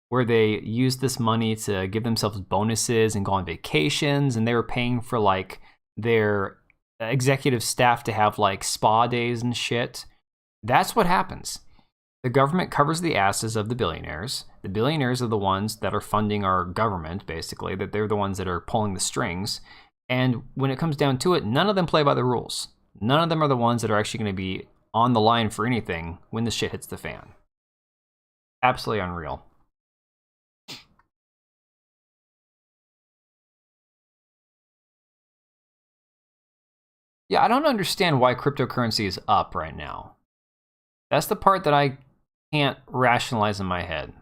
where they used this money to give themselves bonuses and go on vacations, and they were paying for like their executive staff to have like spa days and shit. That's what happens. The government covers the asses of the billionaires. The billionaires are the ones that are funding our government, basically, that they're the ones that are pulling the strings. And when it comes down to it, none of them play by the rules. None of them are the ones that are actually going to be on the line for anything when the shit hits the fan. Absolutely unreal. Yeah, I don't understand why cryptocurrency is up right now. That's the part that I can't rationalize in my head.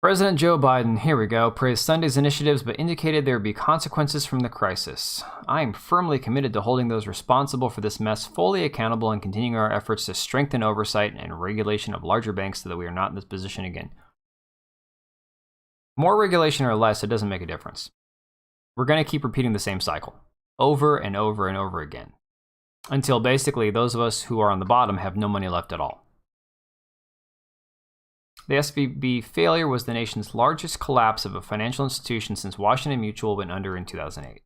President Joe Biden, here we go, praised Sunday's initiatives but indicated there would be consequences from the crisis. I am firmly committed to holding those responsible for this mess fully accountable and continuing our efforts to strengthen oversight and regulation of larger banks so that we are not in this position again. More regulation or less, it doesn't make a difference. We're going to keep repeating the same cycle over and over and over again until basically those of us who are on the bottom have no money left at all. The SVB failure was the nation's largest collapse of a financial institution since Washington Mutual went under in 2008. The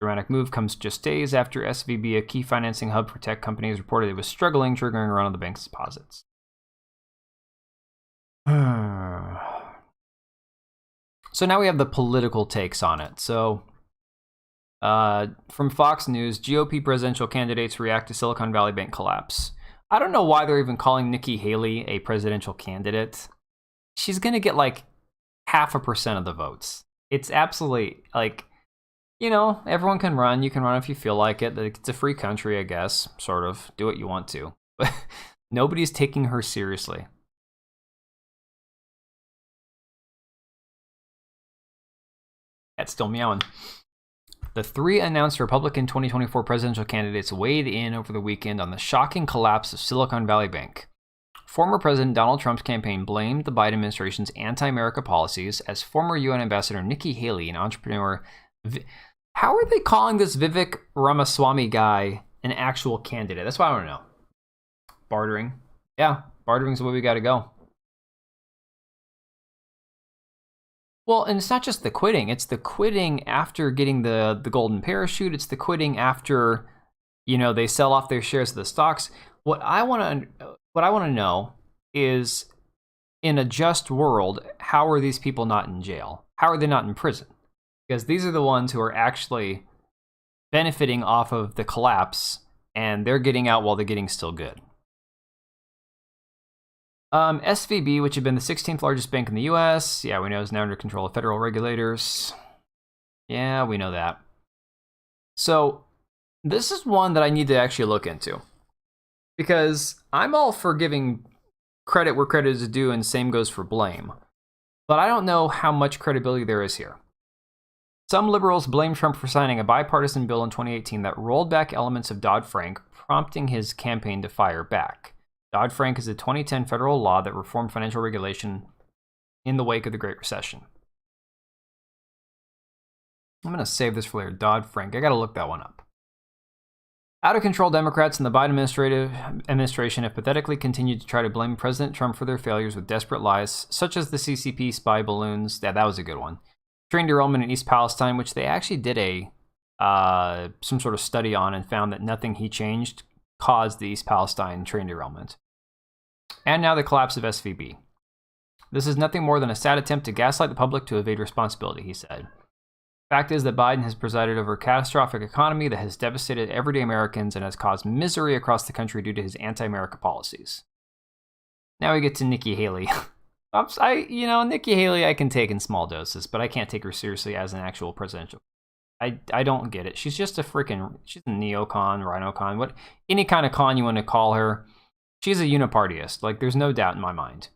dramatic move comes just days after SVB, a key financing hub for tech companies, reported it was struggling, triggering a run on the bank's deposits. So now we have the political takes on it. So from Fox News, GOP presidential candidates react to Silicon Valley Bank collapse. I don't know why they're even calling Nikki Haley a presidential candidate. She's going to get like 0.5% of the votes. It's absolutely like, you know, everyone can run. You can run if you feel like it. It's a free country, I guess, sort of. Do what you want to. But nobody's taking her seriously. That's still meowing. The three announced Republican 2024 presidential candidates weighed in over the weekend on the shocking collapse of Silicon Valley Bank. Former President Donald Trump's campaign blamed the Biden administration's anti-America policies as former UN Ambassador Nikki Haley, an entrepreneur. How are they calling this Vivek Ramaswamy guy an actual candidate? That's what I want to know. Bartering. Yeah, bartering's the way we got to go. Well, and it's not just the quitting. It's the quitting after getting the golden parachute. It's the quitting after, you know, they sell off their shares of the stocks. What I want to know is, in a just world, how are these people not in jail? How are they not in prison? Because these are the ones who are actually benefiting off of the collapse, and they're getting out while the getting's still good. SVB, which had been the 16th largest bank in the US, yeah, we know is now under control of federal regulators. Yeah, we know that. So this is one that I need to actually look into, because I'm all for giving credit where credit is due, and same goes for blame. But I don't know how much credibility there is here. Some liberals blame Trump for signing a bipartisan bill in 2018 that rolled back elements of Dodd-Frank, prompting his campaign to fire back. Dodd-Frank is a 2010 federal law that reformed financial regulation in the wake of the Great Recession. I'm going to save this for later. Dodd-Frank. I got to look that one up. Out-of-control Democrats in the Biden administration have pathetically continued to try to blame President Trump for their failures with desperate lies, such as the CCP spy balloons. Yeah, that was a good one. Train derailment in East Palestine, which they actually did some sort of study on and found that nothing he changed caused the East Palestine train derailment. And now the collapse of SVB. This is nothing more than a sad attempt to gaslight the public to evade responsibility, he said. Fact is that Biden has presided over a catastrophic economy that has devastated everyday Americans and has caused misery across the country due to his anti-America policies. Now we get to Nikki Haley. Nikki Haley I can take in small doses, but I can't take her seriously as an actual presidential. I don't get it. She's just she's a neocon, rhinocon, any kind of con you want to call her. She's a unipartyist. Like, there's no doubt in my mind.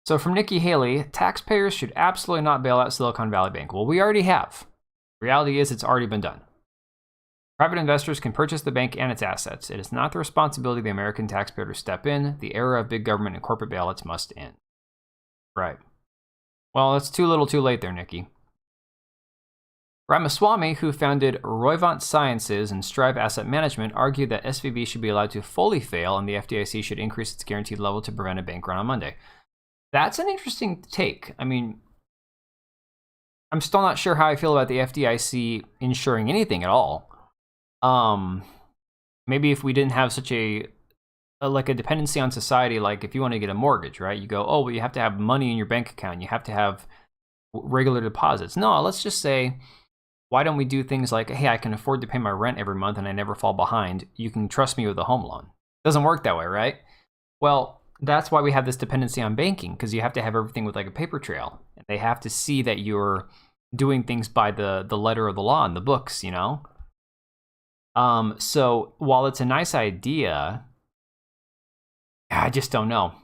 So from Nikki Haley, taxpayers should absolutely not bail out Silicon Valley Bank. Well, we already have. Reality is it's already been done. Private investors can purchase the bank and its assets. It is not the responsibility of the American taxpayer to step in. The era of big government and corporate bailouts must end. Right. Well, it's too little too late there, Nikki. Ramaswamy, who founded Roivant Sciences and Strive Asset Management, argued that SVB should be allowed to fully fail and the FDIC should increase its guaranteed level to prevent a bank run on Monday. That's an interesting take. I mean, I'm still not sure how I feel about the FDIC insuring anything at all. Maybe if we didn't have such a dependency on society, like if you want to get a mortgage, right? You go, oh, well, you have to have money in your bank account. You have to have regular deposits. No, let's just say, why don't we do things like, hey, I can afford to pay my rent every month and I never fall behind. You can trust me with a home loan. Doesn't work that way, right? Well, that's why we have this dependency on banking, because you have to have everything with like a paper trail. They have to see that you're doing things by the letter of the law in the books, you know? So while it's a nice idea, I just don't know.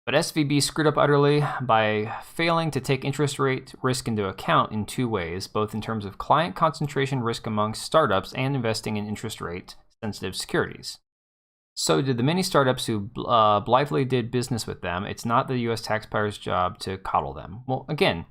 But SVB screwed up utterly by failing to take interest rate risk into account in two ways, both in terms of client concentration risk amongst startups and investing in interest rate sensitive securities. So did the many startups who blithely did business with them. It's not the US taxpayers' job to coddle them. Well, again,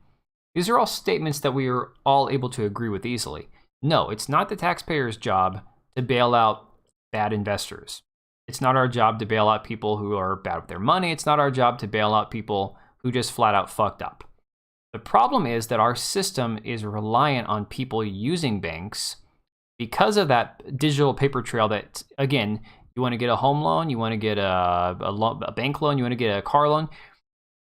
these are all statements that we are all able to agree with easily. No, it's not the taxpayers' job to bail out bad investors. It's not our job to bail out people who are bad with their money. It's not our job to bail out people who just flat out fucked up. The problem is that our system is reliant on people using banks because of that digital paper trail that, again, you want to get a home loan, you want to get a bank loan, you want to get a car loan.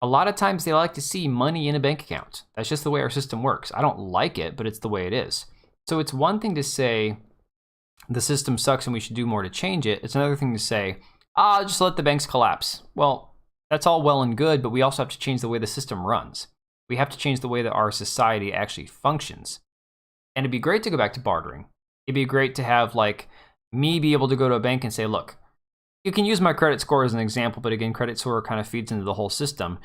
A lot of times they like to see money in a bank account. That's just the way our system works. I don't like it, but it's the way it is. So it's one thing to say, the system sucks and we should do more to change it. It's another thing to say, just let the banks collapse. Well, that's all well and good, but we also have to change the way the system runs. We have to change the way that our society actually functions. And it'd be great to go back to bartering. It'd be great to have like me be able to go to a bank and say, look, you can use my credit score as an example, but again, credit score kind of feeds into the whole system.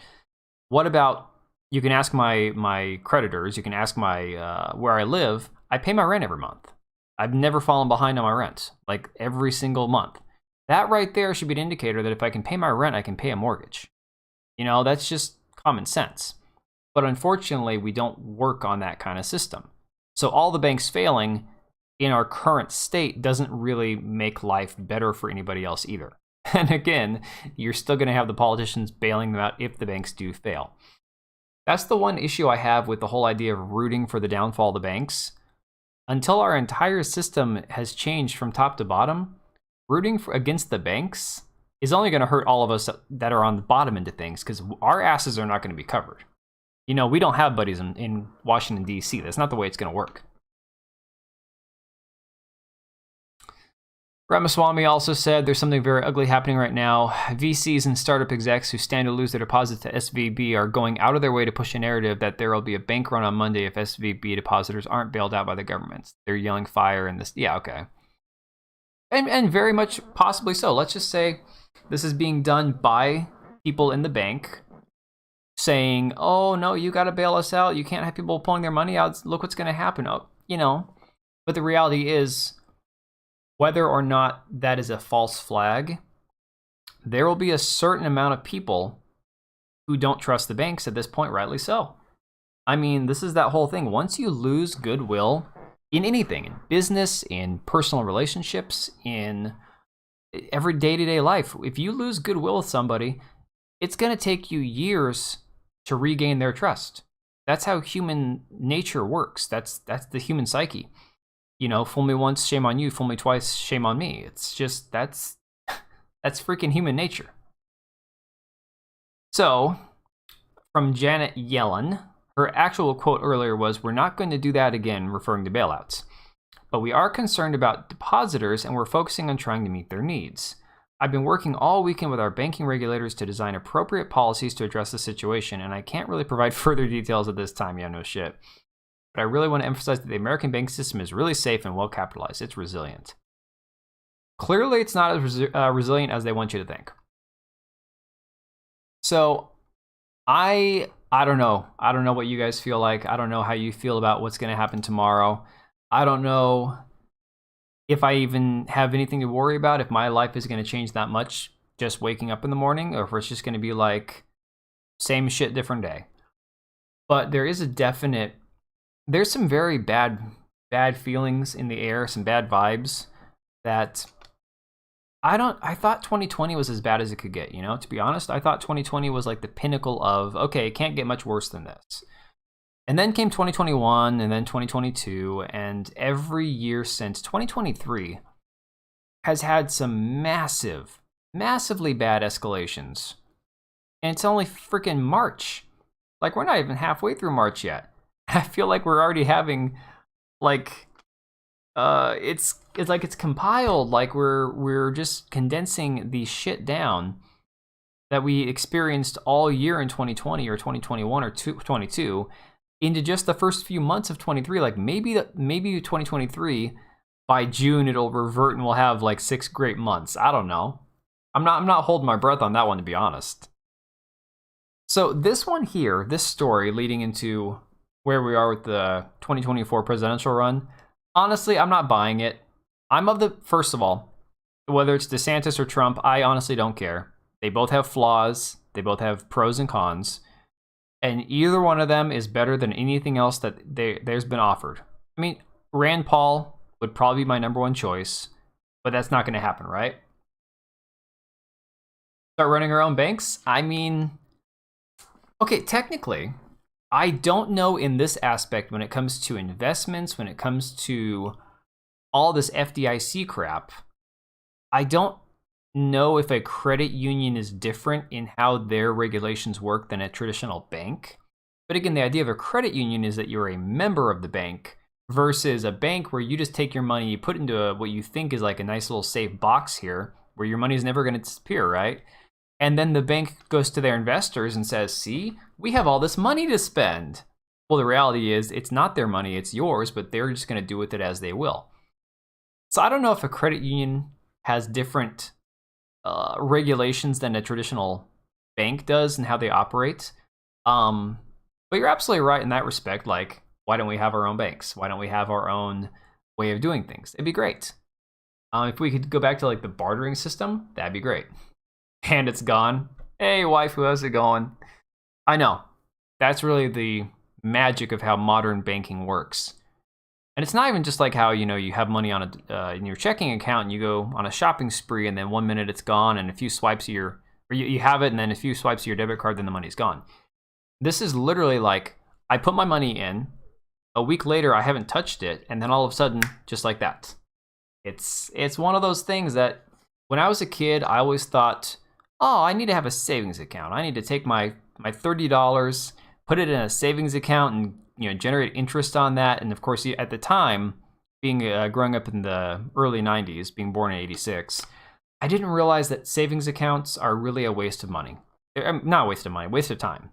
What about, you can ask my creditors, you can ask my where I live, I pay my rent every month. I've never fallen behind on my rent, like every single month. That right there should be an indicator that if I can pay my rent, I can pay a mortgage. You know, that's just common sense. But unfortunately, we don't work on that kind of system. So all the banks failing in our current state doesn't really make life better for anybody else either. And again, you're still going to have the politicians bailing them out if the banks do fail. That's the one issue I have with the whole idea of rooting for the downfall of the banks. Until our entire system has changed from top to bottom, rooting against the banks is only going to hurt all of us that are on the bottom end of things, because our asses are not going to be covered. You know, we don't have buddies in Washington, D.C. That's not the way it's going to work. Ramaswamy also said there's something very ugly happening right now. VCs and startup execs who stand to lose their deposits to SVB are going out of their way to push a narrative that there will be a bank run on Monday if SVB depositors aren't bailed out by the government. They're yelling fire and this. Yeah, okay. And very much possibly so. Let's just say this is being done by people in the bank saying, oh, no, you got to bail us out. You can't have people pulling their money out. Look what's going to happen. Oh, you know, but the reality is, whether or not that is a false flag, there will be a certain amount of people who don't trust the banks at this point, rightly so. I mean, this is that whole thing. Once you lose goodwill in anything, in business, in personal relationships, in every day-to-day life, if you lose goodwill with somebody, it's going to take you years to regain their trust. That's how human nature works. That's the human psyche. You know, fool me once, shame on you. Fool me twice, shame on me. It's just, that's freaking human nature. So, from Janet Yellen, her actual quote earlier was, "We're not going to do that again," referring to bailouts. "But we are concerned about depositors and we're focusing on trying to meet their needs. I've been working all weekend with our banking regulators to design appropriate policies to address the situation, and I can't really provide further details at this time." Yeah, no shit. But I really want to emphasize that the American banking system is really safe and well capitalized. It's resilient. Clearly, it's not as resilient as they want you to think. So, I don't know. I don't know what you guys feel like. I don't know how you feel about what's going to happen tomorrow. I don't know if I even have anything to worry about, if my life is going to change that much just waking up in the morning, or if it's just going to be like Same shit, different day. But there is a definite, there's some very bad feelings in the air, some bad vibes that I thought 2020 was as bad as it could get, you know? To be honest, I thought 2020 was like the pinnacle of, okay, it can't get much worse than this. And then came 2021 and then 2022, and every year since 2023 has had some massively bad escalations. And it's only freaking March. Like, we're not even halfway through March yet. I feel like we're already having, like, it's like it's compiled, like we're just condensing the shit down that we experienced all year in 2020 or 2021 or 2022 into just the first few months of 23. Like maybe 2023 by June it'll revert and we'll have like 6 great months. I don't know. I'm not holding my breath on that one, to be honest. So this one here, this story leading into where we are with the 2024 presidential run, honestly, I'm not buying it. First of all, whether it's DeSantis or Trump, I honestly don't care. They both have flaws. They both have pros and cons. And either one of them is better than anything else that there's been offered. I mean, Rand Paul would probably be my number one choice, but that's not going to happen, right? Start running our own banks? I mean, okay, technically, I don't know in this aspect when it comes to investments, when it comes to all this FDIC crap, I don't know if a credit union is different in how their regulations work than a traditional bank. But again, the idea of a credit union is that you're a member of the bank versus a bank where you just take your money, you put into what you think is like a nice little safe box here where your money is never going to disappear, right? And then the bank goes to their investors and says, see, we have all this money to spend. Well, the reality is it's not their money, it's yours, but they're just going to do with it as they will. So I don't know if a credit union has different regulations than a traditional bank does and how they operate. But you're absolutely right in that respect. Like, why don't we have our own banks? Why don't we have our own way of doing things? It'd be great. If we could go back to like the bartering system, that'd be great. And it's gone. Hey, wife, how's it going? I know. That's really the magic of how modern banking works. And it's not even just like how, you know, you have money on in your checking account and you go on a shopping spree and then 1 minute it's gone and a few swipes of you have it and then a few swipes of your debit card, then the money's gone. This is literally like, I put my money in, a week later I haven't touched it, and then all of a sudden, just like that. It's one of those things that when I was a kid, I always thought, oh, I need to have a savings account. I need to take my $30, put it in a savings account and, you know, generate interest on that. And of course, at the time, being growing up in the early 90s, being born in 86, I didn't realize that savings accounts are really a waste of money. Not a waste of money, waste of time.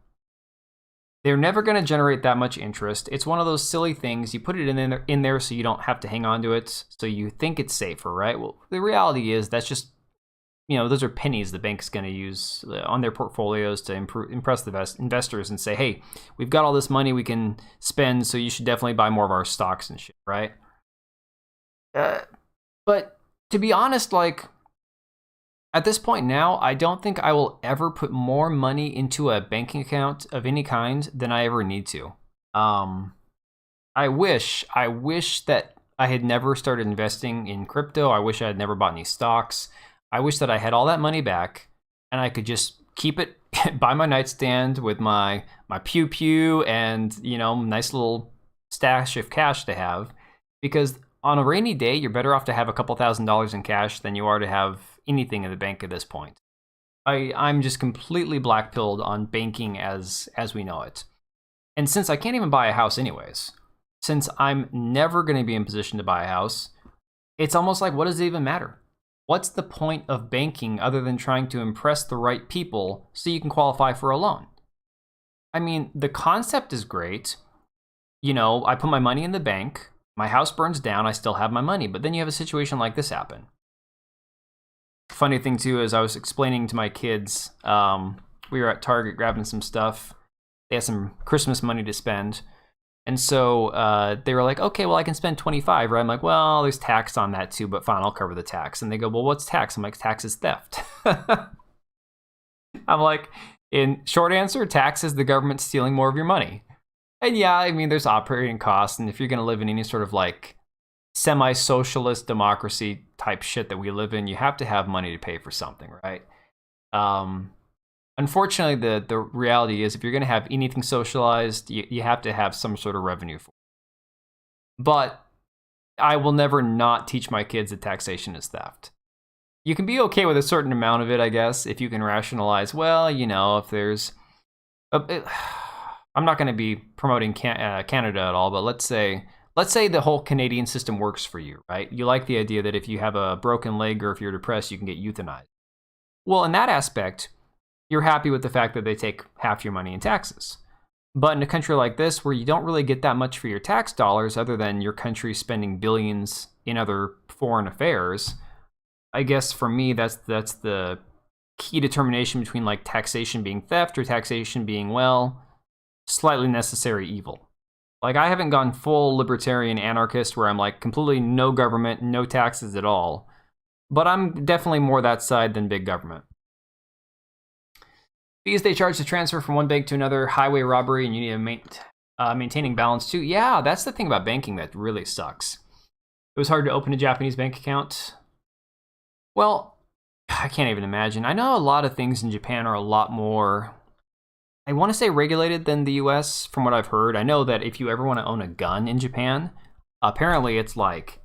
They're never going to generate that much interest. It's one of those silly things. You put it in there so you don't have to hang on to it, so you think it's safer, right? Well, the reality is that's just, you know, those are pennies the bank's going to use on their portfolios to impress the investors and say, hey, we've got all this money we can spend, so you should definitely buy more of our stocks and shit, right? But to be honest, like, at this point now, I don't think I will ever put more money into a banking account of any kind than I ever need to. I wish that I had never started investing in crypto. I wish I had never bought any stocks. I wish that I had all that money back and I could just keep it by my nightstand with my pew pew and, you know, nice little stash of cash to have. Because on a rainy day, you're better off to have a couple $1,000s in cash than you are to have anything in the bank at this point. I'm just completely black-pilled on banking as we know it. And since I can't even buy a house anyways, since I'm never going to be in position to buy a house, it's almost like, what does it even matter? What's the point of banking other than trying to impress the right people so you can qualify for a loan? I mean, the concept is great. You know, I put my money in the bank, my house burns down, I still have my money, but then you have a situation like this happen. Funny thing too is I was explaining to my kids, we were at Target grabbing some stuff. They had some Christmas money to spend. And so they were like, okay, well, I can spend $25, right? I'm like, well, there's tax on that too, but fine, I'll cover the tax. And they go, well, what's tax? I'm like, tax is theft. I'm like, In short answer, taxes, the government stealing more of your money. And yeah, I mean, there's operating costs, and if you're going to live in any sort of like semi-socialist democracy type shit that we live in, you have to have money to pay for something, right? Unfortunately, the reality is if you're going to have anything socialized, you have to have some sort of revenue for it. But I will never not teach my kids that taxation is theft. You can be okay with a certain amount of it, I guess, if you can rationalize, well, you know, if there's... I'm not going to be promoting Canada at all, but let's say the whole Canadian system works for you, right? You like the idea that if you have a broken leg or if you're depressed, you can get euthanized. Well, in that aspect, you're happy with the fact that they take half your money in taxes. But in a country like this, where you don't really get that much for your tax dollars other than your country spending billions in other foreign affairs, I guess for me, that's the key determination between like taxation being theft or taxation being, well, slightly necessary evil. Like, I haven't gone full libertarian anarchist where I'm like completely no government, no taxes at all. But I'm definitely more that side than big government. Fees they charge to transfer from one bank to another, highway robbery, and you need to maintaining balance too. Yeah, that's the thing about banking that really sucks. It was hard to open a Japanese bank account. Well, I can't even imagine. I know a lot of things in Japan are a lot more, I want to say regulated than the US, from what I've heard. I know that if you ever want to own a gun in Japan, apparently it's like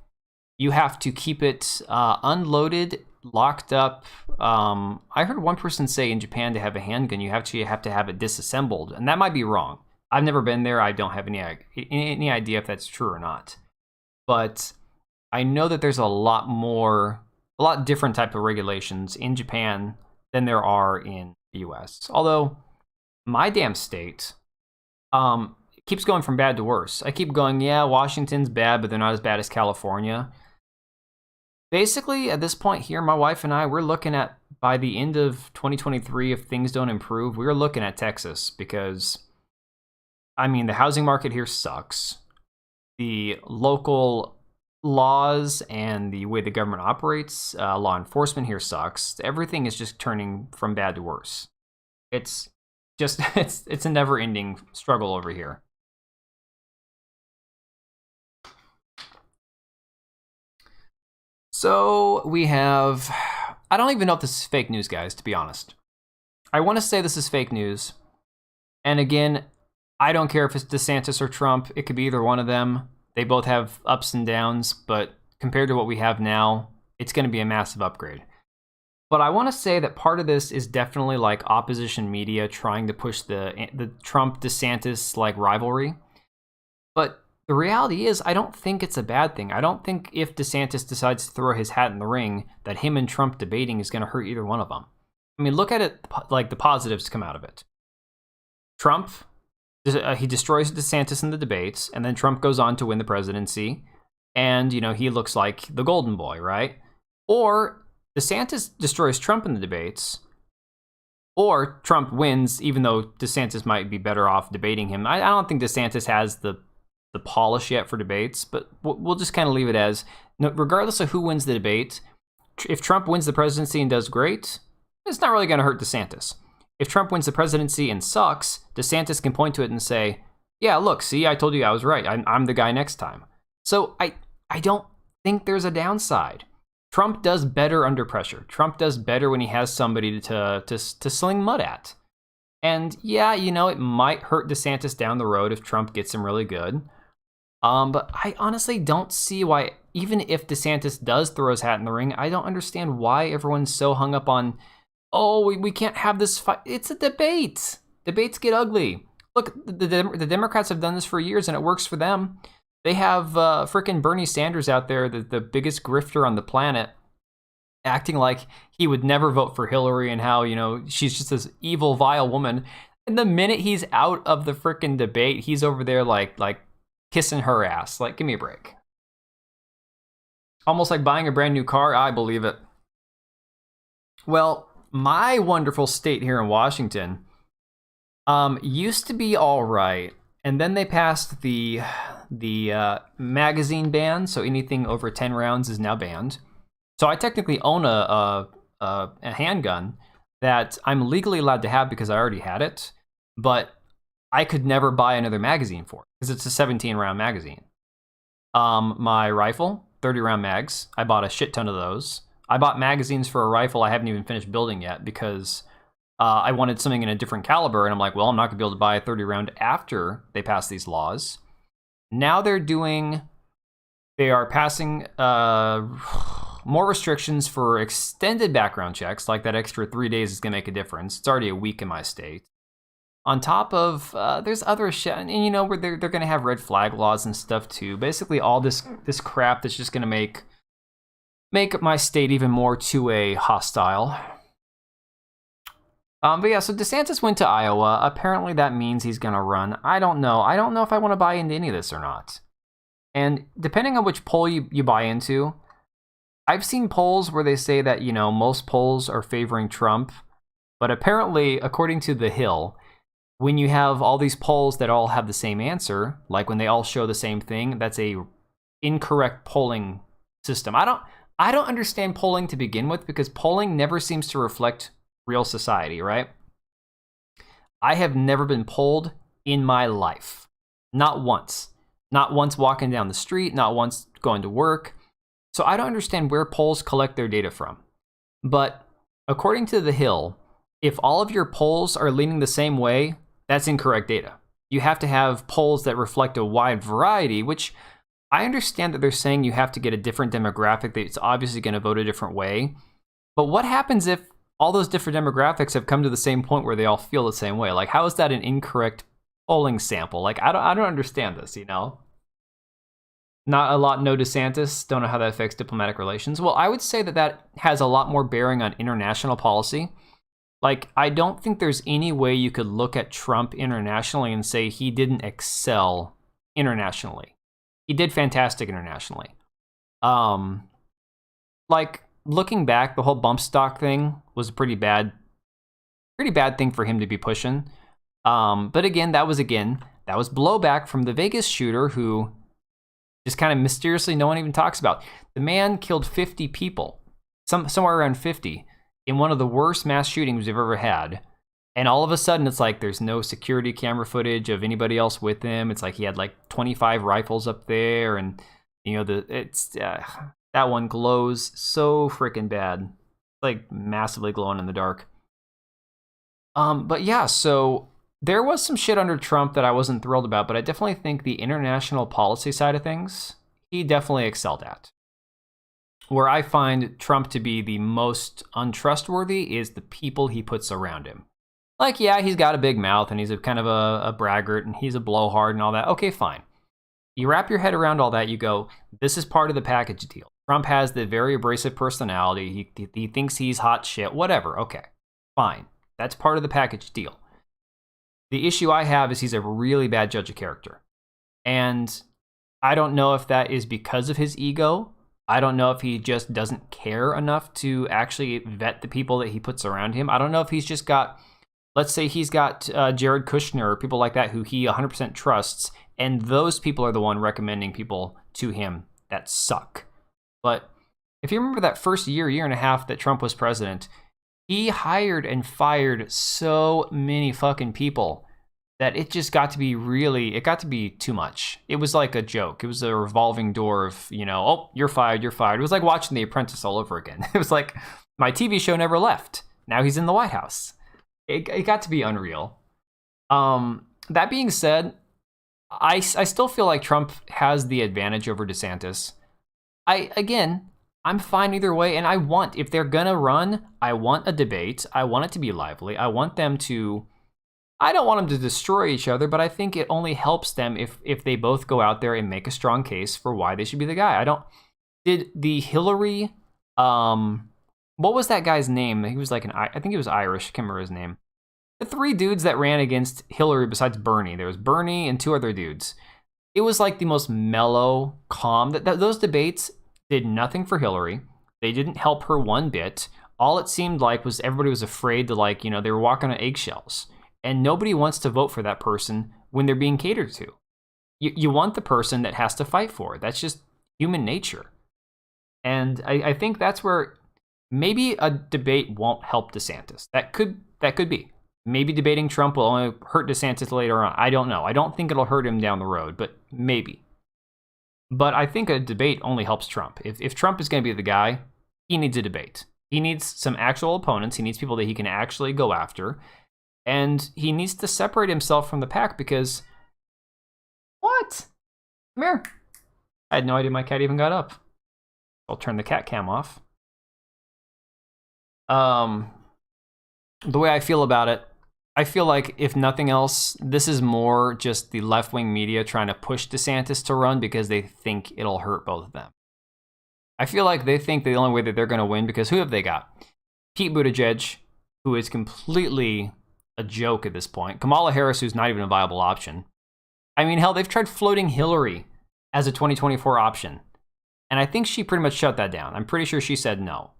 you have to keep it unloaded, locked up. I heard one person say in Japan to have a handgun, you actually have to have it disassembled, and that might be wrong. I've never been there. I don't have any idea if that's true or not. But I know that there's a lot different type of regulations in Japan than there are in the US. Although my damn state keeps going from bad to worse. I keep going, yeah, Washington's bad, but they're not as bad as California. Basically, at this point here, my wife and I, we're looking at, by the end of 2023, if things don't improve, we're looking at Texas because, I mean, the housing market here sucks. The local laws and the way the government operates, law enforcement here sucks. Everything is just turning from bad to worse. It's just, it's a never-ending struggle over here. So we have, I don't even know if this is fake news, guys, to be honest. I want to say this is fake news. And again, I don't care if it's DeSantis or Trump. It could be either one of them. They both have ups and downs, but compared to what we have now, it's going to be a massive upgrade. But I want to say that part of this is definitely like opposition media trying to push the Trump-DeSantis like rivalry. But the reality is, I don't think it's a bad thing. I don't think if DeSantis decides to throw his hat in the ring, that him and Trump debating is going to hurt either one of them. I mean, look at it like the positives come out of it. Trump, he destroys DeSantis in the debates, and then Trump goes on to win the presidency, and, you know, he looks like the golden boy, right? Or DeSantis destroys Trump in the debates, or Trump wins, even though DeSantis might be better off debating him. I don't think DeSantis has the polish yet for debates, but we'll just kind of leave it as, regardless of who wins the debate, if Trump wins the presidency and does great, it's not really going to hurt DeSantis. If Trump wins the presidency and sucks, DeSantis can point to it and say, yeah, look, see, I told you I was right. I'm the guy next time. So I don't think there's a downside. Trump does better under pressure. Trump does better when he has somebody to sling mud at. And yeah, you know, it might hurt DeSantis down the road if Trump gets him really good. But I honestly don't see why, even if DeSantis does throw his hat in the ring, I don't understand why everyone's so hung up on, oh, we can't have this fight. It's a debate. Debates get ugly. Look, the Democrats have done this for years, and it works for them. They have frickin' Bernie Sanders out there, the biggest grifter on the planet, acting like he would never vote for Hillary and how, you know, she's just this evil, vile woman. And the minute he's out of the frickin' debate, he's over there like kissing her ass. Like, give me a break. Almost like buying a brand new car. I believe it. Well, my wonderful state here in Washington used to be all right, and then they passed the magazine ban, so anything over 10 rounds is now banned. So I technically own a handgun, that I'm legally allowed to have because I already had it, but I could never buy another magazine for it because it's a 17-round magazine. My rifle, 30-round mags. I bought a shit ton of those. I bought magazines for a rifle I haven't even finished building yet because I wanted something in a different caliber, and I'm like, well, I'm not going to be able to buy a 30-round after they pass these laws. Now they are passing more restrictions for extended background checks, like that extra 3 days is going to make a difference. It's already a week in my state. On top of, there's other shit, and you know, where they're going to have red flag laws and stuff too. Basically, all this crap that's just going to make my state even more two-way hostile. But yeah, so DeSantis went to Iowa. Apparently, that means he's going to run. I don't know. I don't know if I want to buy into any of this or not. And depending on which poll you buy into, I've seen polls where they say that, you know, most polls are favoring Trump. But apparently, according to The Hill, when you have all these polls that all have the same answer, like when they all show the same thing, that's a incorrect polling system. I don't understand polling to begin with, because polling never seems to reflect real society, right? I have never been polled in my life. Not once. Not once walking down the street, not once going to work. So I don't understand where polls collect their data from. But according to The Hill, if all of your polls are leaning the same way, that's incorrect data. You have to have polls that reflect a wide variety, which I understand that they're saying you have to get a different demographic that's obviously going to vote a different way. But what happens if all those different demographics have come to the same point where they all feel the same way? Like, how is that an incorrect polling sample? Like, I don't understand this, you know? Not a lot, no DeSantis. Don't know how that affects diplomatic relations. Well, I would say that has a lot more bearing on international policy. Like, I don't think there's any way you could look at Trump internationally and say he didn't excel internationally. He did fantastic internationally. Like, looking back, the whole bump stock thing was a pretty bad thing for him to be pushing. But again, that was blowback from the Vegas shooter who just kind of mysteriously no one even talks about. The man killed 50 people, somewhere around 50, in one of the worst mass shootings we've ever had. And all of a sudden, it's like there's no security camera footage of anybody else with him. It's like he had like 25 rifles up there, and you know that one glows so freaking bad, it's like massively glowing in the dark. But yeah, so there was some shit under Trump that I wasn't thrilled about, but I definitely think the international policy side of things, he definitely excelled at. Where I find Trump to be the most untrustworthy is the people he puts around him. Like, yeah, he's got a big mouth and he's a kind of a braggart and he's a blowhard and all that. Okay, fine. You wrap your head around all that, you go, this is part of the package deal. Trump has the very abrasive personality. He thinks he's hot shit, whatever. Okay, fine. That's part of the package deal. The issue I have is he's a really bad judge of character. And I don't know if that is because of his ego. I don't know if he just doesn't care enough to actually vet the people that he puts around him. I don't know if he's just got, let's say he's got Jared Kushner or people like that who he 100% trusts, and those people are the one recommending people to him that suck. But if you remember that first year and a half that Trump was president, he hired and fired so many fucking people that it just got to be it got to be too much. It was like a joke. It was a revolving door of, you know, oh, you're fired, you're fired. It was like watching The Apprentice all over again. It was like, my TV show never left. Now he's in the White House. It got to be unreal. That being said, I still feel like Trump has the advantage over DeSantis. I'm fine either way, and if they're gonna run, I want a debate. I want it to be lively. I want them to, I don't want them to destroy each other, but I think it only helps them if they both go out there and make a strong case for why they should be the guy. Did the Hillary, what was that guy's name? He was like I think he was Irish, I can't remember his name. The three dudes that ran against Hillary besides Bernie, there was Bernie and two other dudes. It was like the most mellow, calm, those debates did nothing for Hillary. They didn't help her one bit. All it seemed like was everybody was afraid to, like, you know, they were walking on eggshells. And nobody wants to vote for that person when they're being catered to. You want the person that has to fight for it. That's just human nature. And I think that's where maybe a debate won't help DeSantis. That could be. Maybe debating Trump will only hurt DeSantis later on. I don't know. I don't think it'll hurt him down the road, but maybe. But I think a debate only helps Trump. If Trump is going to be the guy, he needs a debate. He needs some actual opponents. He needs people that he can actually go after. And he needs to separate himself from the pack because... What? Come here. I had no idea my cat even got up. I'll turn the cat cam off. The way I feel about it, I feel like, if nothing else, this is more just the left-wing media trying to push DeSantis to run because they think it'll hurt both of them. I feel like they think the only way that they're going to win, because who have they got? Pete Buttigieg, who is completely a joke at this point. Kamala Harris, who's not even a viable option. I mean, hell, they've tried floating Hillary as a 2024 option. And I think she pretty much shut that down. I'm pretty sure she said no.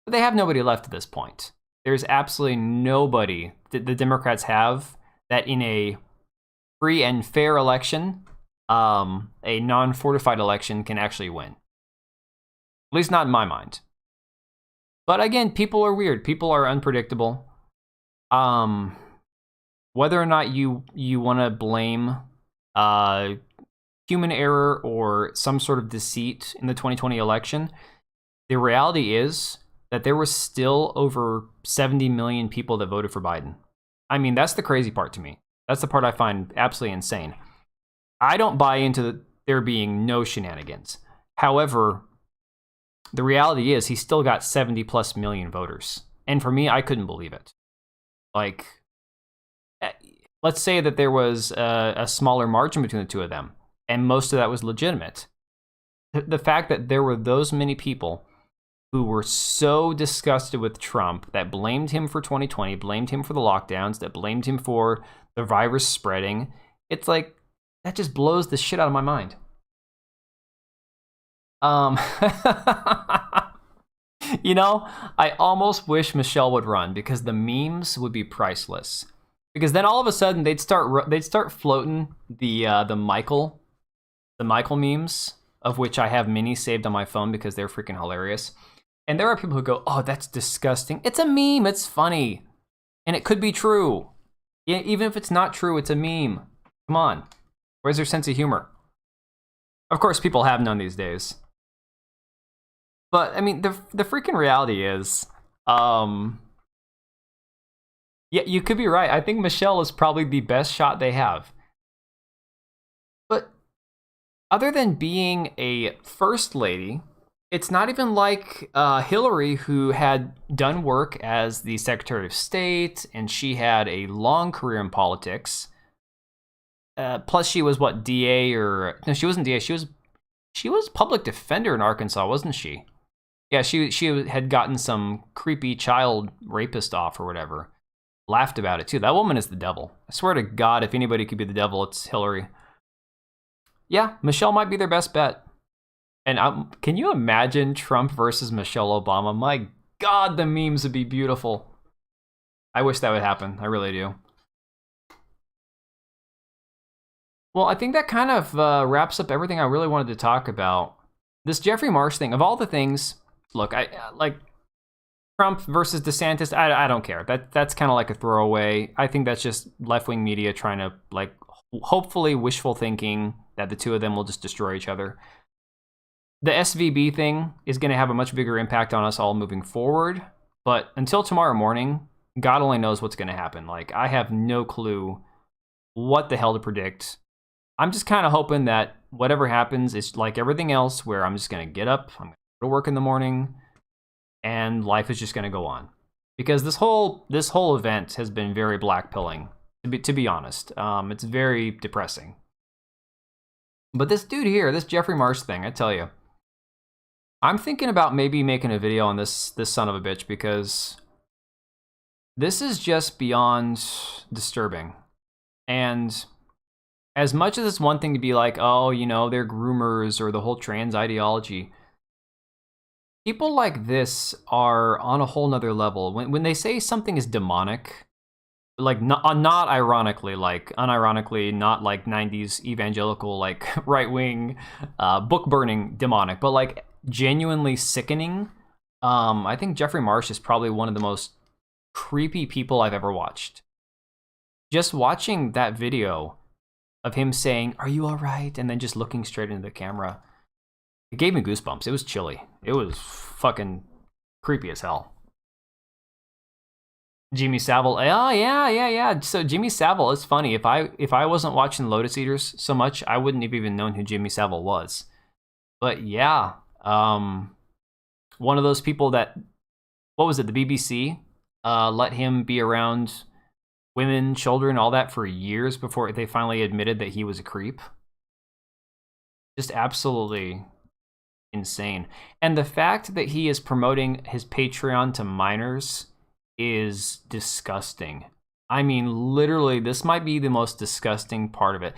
But they have nobody left at this point. There's absolutely nobody that the Democrats have that in a free and fair election, a non-fortified election, can actually win. At least not in my mind. But again, people are weird. People are unpredictable. Whether or not you want to blame human error or some sort of deceit in the 2020 election, the reality is that there was still over 70 million people that voted for Biden. I mean, that's the crazy part to me. That's the part I find absolutely insane. I don't buy into there being no shenanigans. However, the reality is he still got 70 plus million voters. And for me, I couldn't believe it. Like, let's say that there was a smaller margin between the two of them, and most of that was legitimate. The fact that there were those many people who were so disgusted with Trump that blamed him for 2020, blamed him for the lockdowns, that blamed him for the virus spreading, it's like, that just blows the shit out of my mind. You know, I almost wish Michelle would run because the memes would be priceless. Because then all of a sudden they'd start floating the Michael memes, of which I have many saved on my phone because they're freaking hilarious. And there are people who go, "Oh, that's disgusting." It's a meme. It's funny, and it could be true. Even if it's not true, it's a meme. Come on, where's their sense of humor? Of course, people have none these days. But I mean, the freaking reality is, yeah, you could be right. I think Michelle is probably the best shot they have. But other than being a first lady, it's not even like Hillary, who had done work as the Secretary of State, and she had a long career in politics. Plus, she was what, DA or no? She wasn't DA. She was public defender in Arkansas, wasn't she? Yeah, she had gotten some creepy child rapist off or whatever. Laughed about it too. That woman is the devil. I swear to God, if anybody could be the devil, it's Hillary. Yeah, Michelle might be their best bet. And can you imagine Trump versus Michelle Obama? My God, the memes would be beautiful. I wish that would happen. I really do. Well, I think that kind of wraps up everything I really wanted to talk about. This Jeffrey Marsh thing, of all the things, look, I like Trump versus DeSantis. I don't care. That's kind of like a throwaway. I think that's just left-wing media trying to, like, hopefully wishful thinking that the two of them will just destroy each other. The SVB thing is going to have a much bigger impact on us all moving forward. But until tomorrow morning, God only knows what's going to happen. Like, I have no clue what the hell to predict. I'm just kind of hoping that whatever happens is like everything else, where I'm just going to get up, I'm going to go to work in the morning, and life is just going to go on. Because this whole event has been very blackpilling, to be honest. It's very depressing. But this dude here, this Jeffrey Marsh thing, I tell you, I'm thinking about maybe making a video on this son of a bitch, because this is just beyond disturbing. And as much as it's one thing to be like, oh, you know, they're groomers or the whole trans ideology, people like this are on a whole nother level. When they say something is demonic, like not ironically, like unironically, not like 90s evangelical, like right-wing book burning demonic, but like genuinely sickening, I think Jeffrey Marsh is probably one of the most creepy people I've ever watched. Just watching that video of him saying, "Are you all right?" and then just looking straight into the camera, it gave me goosebumps. It was chilly. It was fucking creepy as hell. Jimmy Savile. Oh, yeah. So Jimmy Savile, it's funny. If I wasn't watching Lotus Eaters so much, I wouldn't have even known who Jimmy Savile was. But yeah, one of those people that, what was it, the BBC let him be around women, children, all that for years before they finally admitted that he was a creep. Just absolutely insane. And the fact that he is promoting his Patreon to minors is disgusting. I mean, literally, this might be the most disgusting part of it.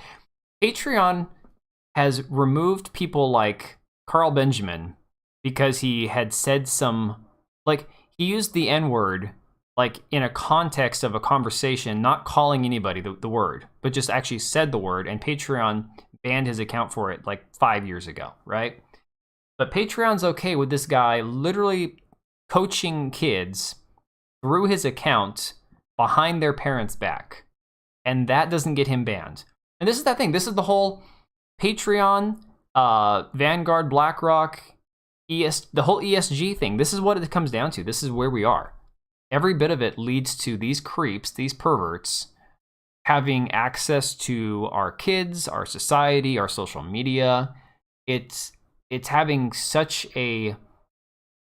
Patreon has removed people like Carl Benjamin because he had said some, like, he used the N-word, like, in a context of a conversation, not calling anybody the word, but just actually said the word, and Patreon banned his account for it, like, 5 years ago, right? But Patreon's okay with this guy literally coaching kids through his account behind their parents' back. And that doesn't get him banned. And this is that thing. This is the whole Patreon, Vanguard, BlackRock, the whole ESG thing. This is what it comes down to. This is where we are. Every bit of it leads to these creeps, these perverts, having access to our kids, our society, our social media. It's having such a...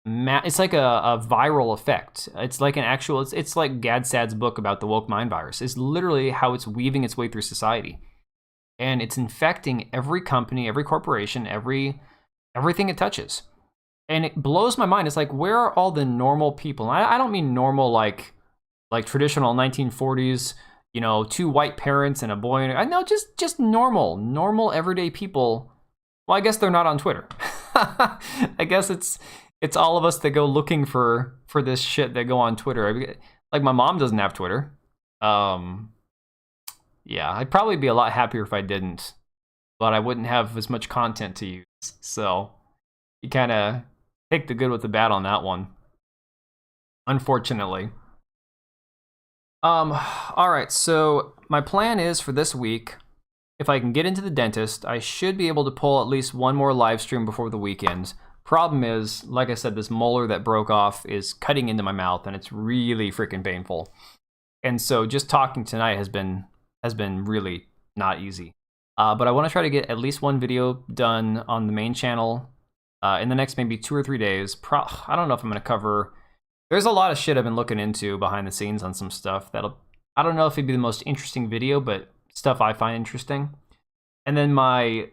It's like a viral effect. It's like an actual... It's like Gadsad's book about the woke mind virus. It's literally how it's weaving its way through society. And it's infecting every company, every corporation, everything it touches. And it blows my mind. It's like, where are all the normal people? And I don't mean normal like traditional 1940s, you know, 2 white parents and a boy. I know, just normal everyday people. Well, I guess they're not on Twitter. I guess it's all of us that go looking for this shit that go on Twitter. Like, my mom doesn't have Twitter. Yeah, I'd probably be a lot happier if I didn't, but I wouldn't have as much content to use. So you kind of take the good with the bad on that one, unfortunately. All right, so my plan is for this week, if I can get into the dentist, I should be able to pull at least one more live stream before the weekend. Problem is, like I said, this molar that broke off is cutting into my mouth, and it's really freaking painful. And so just talking tonight has been really not easy. But I want to try to get at least one video done on the main channel in the next maybe 2 or 3 days. I don't know if I'm going to cover... There's a lot of shit I've been looking into behind the scenes on some stuff that'll... I don't know if it'd be the most interesting video, but stuff I find interesting. And then my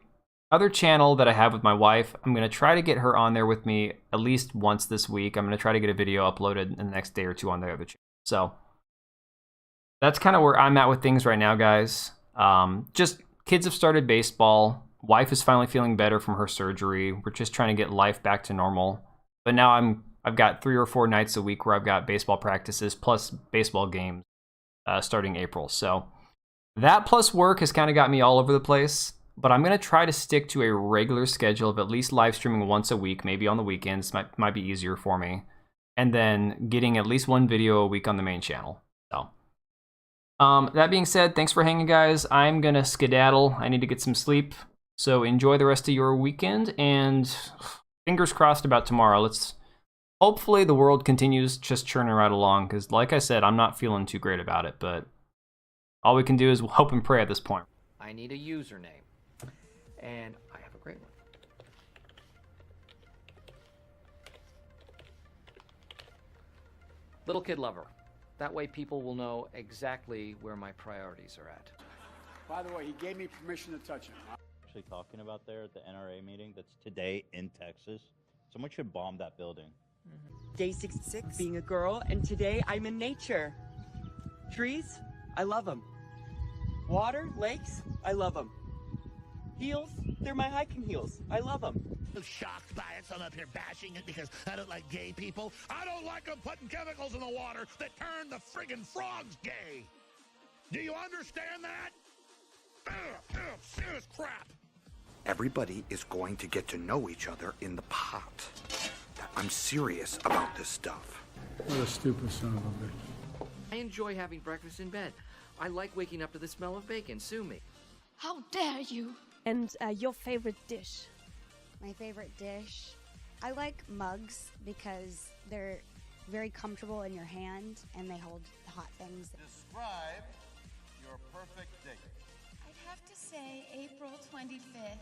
other channel that I have with my wife, I'm going to try to get her on there with me at least once this week. I'm going to try to get a video uploaded in the next day or two on the other channel. So that's kind of where I'm at with things right now, guys. Just kids have started baseball. Wife is finally feeling better from her surgery. We're just trying to get life back to normal. But now I've got 3 or 4 nights a week where I've got baseball practices plus baseball games starting April. So that plus work has kind of got me all over the place. But I'm going to try to stick to a regular schedule of at least live streaming once a week, maybe on the weekends. Might be easier for me. And then getting at least one video a week on the main channel. So that being said, thanks for hanging, guys. I'm going to skedaddle. I need to get some sleep. So enjoy the rest of your weekend, and fingers crossed about tomorrow. Hopefully the world continues just churning right along, because like I said, I'm not feeling too great about it, but all we can do is hope and pray at this point. I need a username, and I have a great one. Little Kid Lover. That way people will know exactly where my priorities are at. By the way, he gave me permission to touch him. Actually talking about there at the NRA meeting that's today in Texas. Someone should bomb that building. Day 66, being a girl, and today I'm in nature. Trees, I love them. Water, lakes, I love them. Heels, they're my hiking heels. I love them. I'm shocked by it, so I'm up here bashing it because I don't like gay people. I don't like them putting chemicals in the water that turn the friggin' frogs gay. Do you understand that? Serious crap. Everybody is going to get to know each other in the pot that I'm serious about this stuff. What a stupid son of a bitch. I enjoy having breakfast in bed. I like waking up to the smell of bacon. Sue me. How dare you? And your favorite dish? My favorite dish? I like mugs because they're very comfortable in your hand and they hold hot things. Describe your perfect date. I'd have to say April 25th.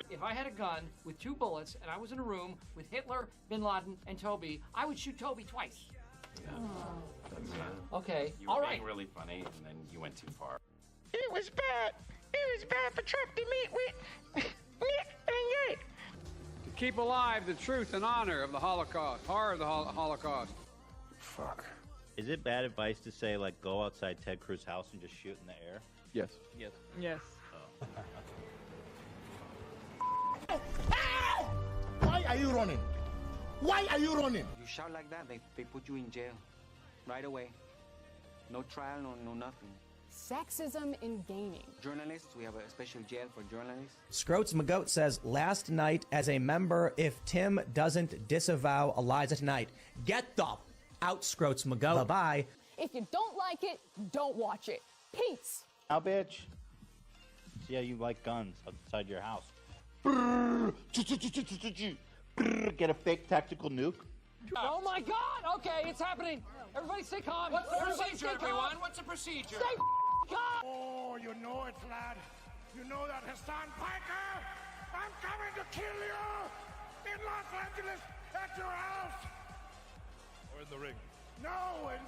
If I had a gun with 2 bullets and I was in a room with Hitler, Bin Laden, and Toby, I would shoot Toby twice. Okay, You were all right. being really funny, and then you went too far. It was bad. It was bad for Trump to meet with. To keep alive the truth and honor of the Holocaust, horror of the Holocaust. Fuck. Is it bad advice to say, like, go outside Ted Cruz's house and just shoot in the air? Yes. Yes. Yes. Why are you running? Why are you running? You shout like that, they put you in jail. Right away. No trial, no nothing. Sexism in gaming. Journalists, we have a special jail for journalists. Scroats McGoat says, last night as a member, if Tim doesn't disavow Eliza tonight, get the out, Scroats McGoat. Bye-bye. If you don't like it, don't watch it. Peace. Now, bitch. See how you like guns outside your house. Get a fake tactical nuke. Oh my God! Okay, it's happening. Everybody stay calm. What's the Everybody procedure, stay calm. everyone? What's the procedure? Stay calm. Oh, you know it, lad. You know that Hassan Piker? I'm coming to kill you in Los Angeles at your house. Or in the ring. No, in